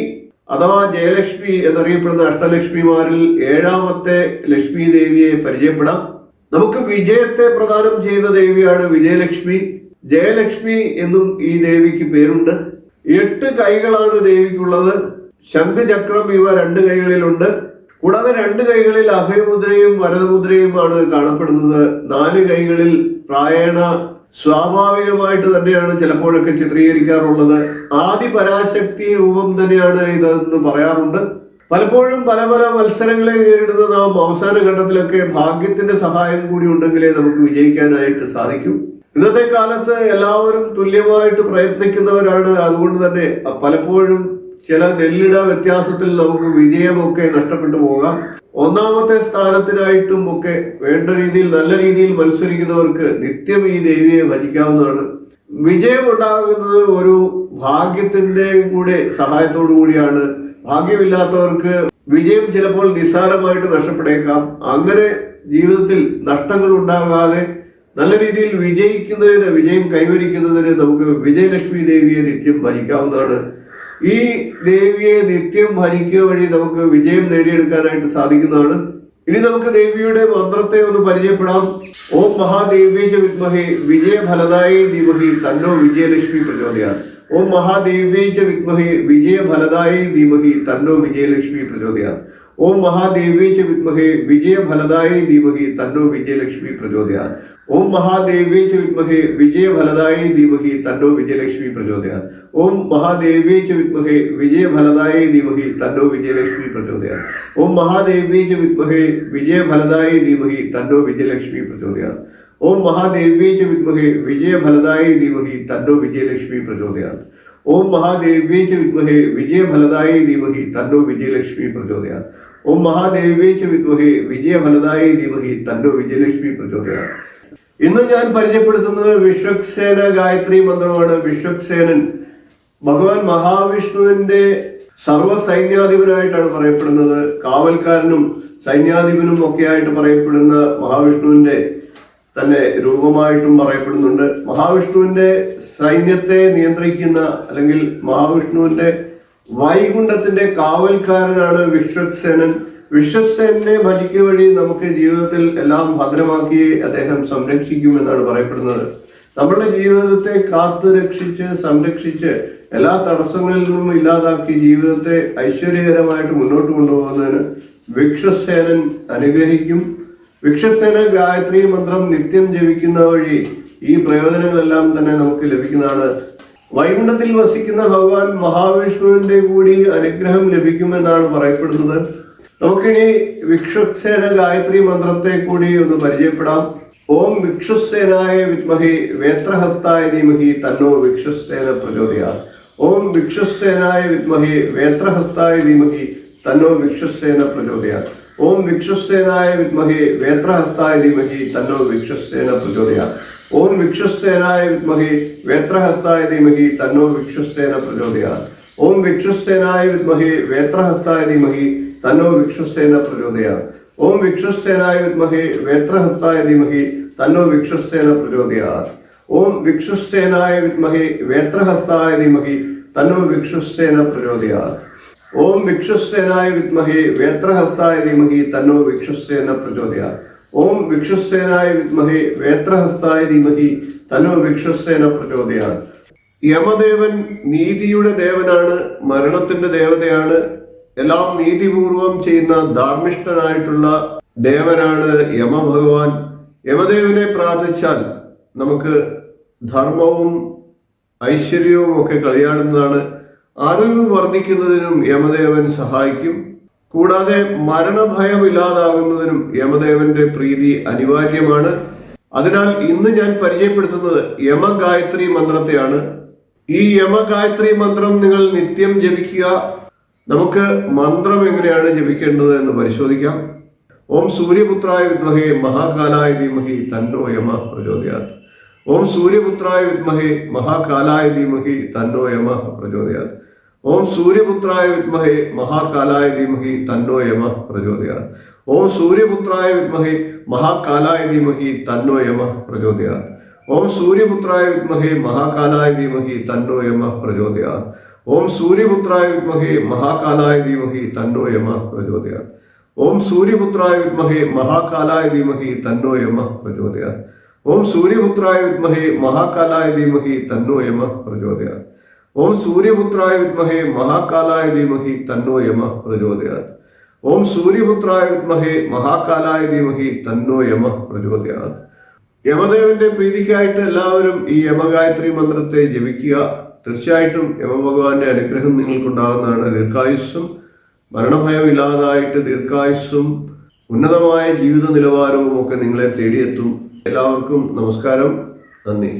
അഥവാ ജയലക്ഷ്മി എന്നറിയപ്പെടുന്ന അഷ്ടലക്ഷ്മിമാരിൽ ഏഴാമത്തെ ലക്ഷ്മി ദേവിയെ പരിചയപ്പെടാം. നമുക്ക് വിജയത്തെ പ്രദാനം ചെയ്യുന്ന ദേവിയാണ് വിജയലക്ഷ്മി. ജയലക്ഷ്മി എന്നും ഈ ദേവിക്ക് പേരുണ്ട്. 8 കൈകളാണ് ദേവിക്കുള്ളത്. ശംഖ് ചക്രം ഇവ 2 കൈകളിലുണ്ട്. കൂടാതെ 2 കൈകളിൽ അഭയമുദ്രയും വരദമുദ്രയുമാണ് കാണപ്പെടുന്നത്. 4 കൈകളിൽ പ്രായേണ സ്വാഭാവികമായിട്ട് തന്നെയാണ് ചിലപ്പോഴൊക്കെ ചിത്രീകരിക്കാറുള്ളത്. ആദി പരാശക്തി രൂപം തന്നെയാണ് ഇതെന്ന് പറയാറുണ്ട്. പലപ്പോഴും പല പല മത്സരങ്ങളെ നേരിടുന്ന നാം അവസാന ഘട്ടത്തിലൊക്കെ ഭാഗ്യത്തിന്റെ സഹായം കൂടി ഉണ്ടെങ്കിലേ നമുക്ക് വിജയിക്കാനായിട്ട് സാധിക്കും. ഇന്നത്തെ കാലത്ത് എല്ലാവരും തുല്യമായിട്ട് പ്രയത്നിക്കുന്നവരാണ്. അതുകൊണ്ട് തന്നെ പലപ്പോഴും ചില നെല്ലിട വ്യത്യാസത്തിൽ നമുക്ക് വിജയമൊക്കെ നഷ്ടപ്പെട്ടു പോകാം. ഒന്നാമത്തെ സ്ഥാനത്തിനായിട്ടും ഒക്കെ വേണ്ട രീതിയിൽ നല്ല രീതിയിൽ മത്സരിക്കുന്നവർക്ക് നിത്യം ഈ ദേവിയെ ഭജിക്കാവുന്നതാണ്. വിജയം ഉണ്ടാകുന്നത് ഒരു ഭാഗ്യത്തിന്റെ കൂടെ സഹായത്തോടു കൂടിയാണ്. ഭാഗ്യമില്ലാത്തവർക്ക് വിജയം ചിലപ്പോൾ നിസ്സാരമായിട്ട് നഷ്ടപ്പെട്ടേക്കാം. അങ്ങനെ ജീവിതത്തിൽ നഷ്ടങ്ങൾ ഉണ്ടാകാതെ നല്ല രീതിയിൽ വിജയം കൈവരിക്കുന്നതിന് നമുക്ക് വിജയലക്ഷ്മി ദേവിയെ നിത്യം ഭജിക്കാവുന്നതാണ്. ഈ ദേവിയെ നിത്യം ഭജിക്കുക വഴി നമുക്ക് വിജയം നേടിയെടുക്കാനായിട്ട് സാധിക്കുന്നതാണ്. ഇനി നമുക്ക് ദേവിയുടെ മന്ത്രത്തെ ഒന്ന് പരിചയപ്പെടാം. ഓം മഹാദേവ്യേ ച വിദ്മഹേ വിജയഫലദായേ ധീമഹി തന്നോ വിജയലക്ഷ്മി പ്രചോദയാത്. ഓം മഹാദേവ്യേ ച വിദ്മഹേ വിജയഫലദായേ ധീമഹി തന്നോ വിജയലക്ഷ്മി പ്രചോദയാത്. ഓം മഹാദേവ്യേ ച വിദ്മഹേ വിജയഫലദായൈ ധീമഹി തന്നോ വിജയലക്ഷ്മി പ്രചോദയാത്. ഓം മഹാദേവ്യേ ച വിദ്മഹേ വിജയഫലദായൈ ധീമഹി തന്നോ വിജയലക്ഷ്മി പ്രചോദയാത്. ഓം മഹാദേവ്യേ ച വിദ്മഹേ വിജയഫലദായൈ ധീമഹി തന്നോ വിജയലക്ഷ്മി പ്രചോദയാത്. ഓം മഹാദേവ്യേ ച വിദ്മഹേ വിജയഫലദായൈ ധീമഹി തന്നോ വിജയലക്ഷ്മി പ്രചോദയാത്. ഓം മഹാദേവ്യേ ച വിദ്മഹേ വിജയഫലദായൈ ധീമഹി തന്നോ വിജയലക്ഷ്മി പ്രചോദയാത്. ഓം മഹാദേവ്യേ ച വിദ്മഹേ വിജയഫലദായൈ ധീമഹി തന്നോ വിജയലക്ഷ്മി പ്രചോദയാത്. ഓം മഹാദേവ്യേ ച വിദ്മഹേ വിജയഫലദായൈ ധീമഹി തന്നോ വിജയലക്ഷ്മി പ്രചോദയാത്. ഇന്ന് ഞാൻ പരിചയപ്പെടുത്തുന്നത് വിശ്വക്സേന ഗായത്രി മന്ത്രമാണ്. വിശ്വക്സേനൻ ഭഗവാൻ മഹാവിഷ്ണുവിന്റെ സർവ്വസൈന്യാധിപനായിട്ടാണ് പറയപ്പെടുന്നത്. കാവൽക്കാരനും സൈന്യാധിപനും ഒക്കെ ആയിട്ട് പറയപ്പെടുന്ന മഹാവിഷ്ണുവിന്റെ തന്നെ രൂപമായിട്ടും പറയപ്പെടുന്നുണ്ട്. മഹാവിഷ്ണുവിന്റെ സൈന്യത്തെ നിയന്ത്രിക്കുന്ന അല്ലെങ്കിൽ മഹാവിഷ്ണുവിന്റെ വൈകുണ്ഠത്തിന്റെ കാവൽക്കാരനാണ് വിശ്വക്സേനൻ. വിശ്വക്സേനെ ഭജിക്കുക വഴി നമുക്ക് ജീവിതത്തിൽ എല്ലാം ഭദ്രമാക്കി അദ്ദേഹം സംരക്ഷിക്കുമെന്നാണ് പറയപ്പെടുന്നത്. നമ്മളുടെ ജീവിതത്തെ കാത്തു രക്ഷിച്ച് സംരക്ഷിച്ച് എല്ലാ തടസ്സങ്ങളിൽ നിന്നും ഇല്ലാതാക്കി ജീവിതത്തെ ഐശ്വര്യകരമായിട്ട് മുന്നോട്ട് കൊണ്ടുപോകുന്നതിന് വിശ്വക്സേനൻ അനുഗ്രഹിക്കും. വിശ്വക്സേന ഗായത്രി മന്ത്രം നിത്യം ജപിക്കുന്ന വഴി ഈ പ്രയോജനങ്ങളെല്ലാം തന്നെ നമുക്ക് ലഭിക്കുന്നതാണ്. വൈകുണ്ഠത്തിൽ വസിക്കുന്ന ഭഗവാൻ മഹാവിഷ്ണുവിന്റെ കൂടി അനുഗ്രഹം ലഭിക്കുമെന്നാണ് പറയപ്പെടുന്നത്. നമുക്കിനി വിശ്വക്സേന ഗായത്രി മന്ത്രത്തെ കൂടി ഒന്ന് പരിചയപ്പെടാം. ഓം വിശ്വക്സേനായ വിദ്മഹേ വേത്രഹസ്തായ ധീമഹി തന്നോ വിശ്വക്സേന പ്രചോദയാത്. ഓം വിശ്വക്സേനായ വിദ്മഹേ വേത്രഹസ്തായ ധീമഹി തന്നോ വിശ്വക്സേന പ്രചോദയാത്. ഓം വിശ്വക്സേനായ വിദ്മഹേ വേത്രഹസ്തായ ധീമഹി തന്നോ വിശ്വക്സേന പ്രചോദയാത്. ഓം വിശ്വക്സേനായ വിദ്മഹേ വേത്രഹസ്തായ ധീമഹി തന്നോ വിശ്വക്സേന പ്രചോദയാത്. ഓം വിശ്വക്സേനായ വിദ്മഹേ വേത്രഹസ്തായ ധീമഹി തന്നോ വിശ്വക്സേന പ്രചോദയാത്. ഓം വിശ്വക്സേനായ വിദ്മഹേ വേത്രഹസ്തായ ധീമഹി തന്നോ വിശ്വക്സേന പ്രചോദയാത്. ഓം വിശ്വക്സേനായ വിദ്മഹേ വേത്രഹസ്തായ ധീമഹി തന്നോ വിശ്വക്സേന പ്രചോദയാത്. ഓം വിശ്വക്സേനായ വിദ്മഹേ വേത്രഹസ്തായ ധീമഹി തന്നോ വിശ്വക്സേന പ്രചോദയാത്. ഓം വിശ്വക്സേനായ വിദ്മഹേ വേത്രഹസ്തായ ധീമഹി തന്നോ വിശ്വക്സേന പ്രചോദയാത്. യമദേവൻ നീതിയുടെ ദേവനാണ്, മരണത്തിന്റെ ദേവതയാണ്. എല്ലാം നീതിപൂർവം ചെയ്യുന്ന ധാർമ്മിഷ്ഠനായിട്ടുള്ള ദേവനാണ് യമഭഗവാൻ. യമദേവനെ പ്രാർത്ഥിച്ചാൽ നമുക്ക് ധർമ്മവും ഐശ്വര്യവും ഒക്കെ കളിയാടുന്നതാണ്. അറിവ് വർദ്ധിക്കുന്നതിനും യമദേവൻ സഹായിക്കും. കൂടാതെ മരണഭയം ഇല്ലാതാകുന്നതിനും യമദേവന്റെ പ്രീതി അനിവാര്യമാണ്. അതിനാൽ ഇന്ന് ഞാൻ പരിചയപ്പെടുത്തുന്നത് യമഗായത്രി മന്ത്രത്തെയാണ്. ഈ യമഗായത്രി മന്ത്രം നിങ്ങൾ നിത്യം ജപിക്കുക. നമുക്ക് മന്ത്രം എങ്ങനെയാണ് ജപിക്കേണ്ടത് എന്ന് പരിശോധിക്കാം. ഓം സൂര്യപുത്രായ വിദ്മഹേ മഹാകാലായ ധീമഹി തന്നോ യമ പ്രചോദയാത്. ഓം സൂര്യപുത്രായ വിദ്മഹേ മഹാകാലായ ധീമഹി തന്നോ യമ പ്രചോദയാത്. ഓം സൂര്യപുത്രായ വിദ്മഹേ മഹാകാലായ ധീമഹി തന്നോ യമ പ്രചോദയാത്. ഓം സൂര്യപുത്രായ വിദ്മഹേ മഹാകാലായ ധീമഹി തന്നോ യമ പ്രചോദയാത്. ഓം സൂര്യപുത്രായ വിദ്മഹേ മഹാകാലായ ധീമഹി തന്നോ യമ പ്രചോദയാത്. ഓം സൂര്യപുത്രായ വിദ്മഹേ മഹാകാലായ ധീമഹി തന്നോ യമ പ്രചോദയാത്. ഓം സൂര്യപുത്രായ വിദ്മഹേ മഹാകാലായ ധീമഹി തന്നോ യമ പ്രചോദയാത്. ഓം സൂര്യപുത്രായ വിദ്മഹേ മഹാകാലായ ധീമഹി തന്നോ യമ പ്രചോദയാത്. ഓം സൂര്യപുത്രായ വിദ്മഹേ മഹാകാലായ ധീമഹി തന്നോ യമ പ്രചോദയാത്. ഓം സൂര്യപുത്രായ വിദ്മഹേ മഹാകാലായ ധീമഹി തന്നോ യമ പ്രചോദയാത്. യമദേവന്റെ പ്രീതിക്കായിട്ട് എല്ലാവരും ഈ യമഗായത്രി മന്ത്രത്തെ ജപിക്കുക. തീർച്ചയായിട്ടും യമഭഗവാന്റെ അനുഗ്രഹം നിങ്ങൾക്കുണ്ടാകുന്നതാണ്. ദീർഘായുസ്സും മരണഭയം ഇല്ലാതായിട്ട് ദീർഘായുസ്സും ഉന്നതമായ ജീവിത നിലവാരവും ഒക്കെ നിങ്ങളെ തേടിയെത്തും. എല്ലാവർക്കും നമസ്കാരം, നന്ദി.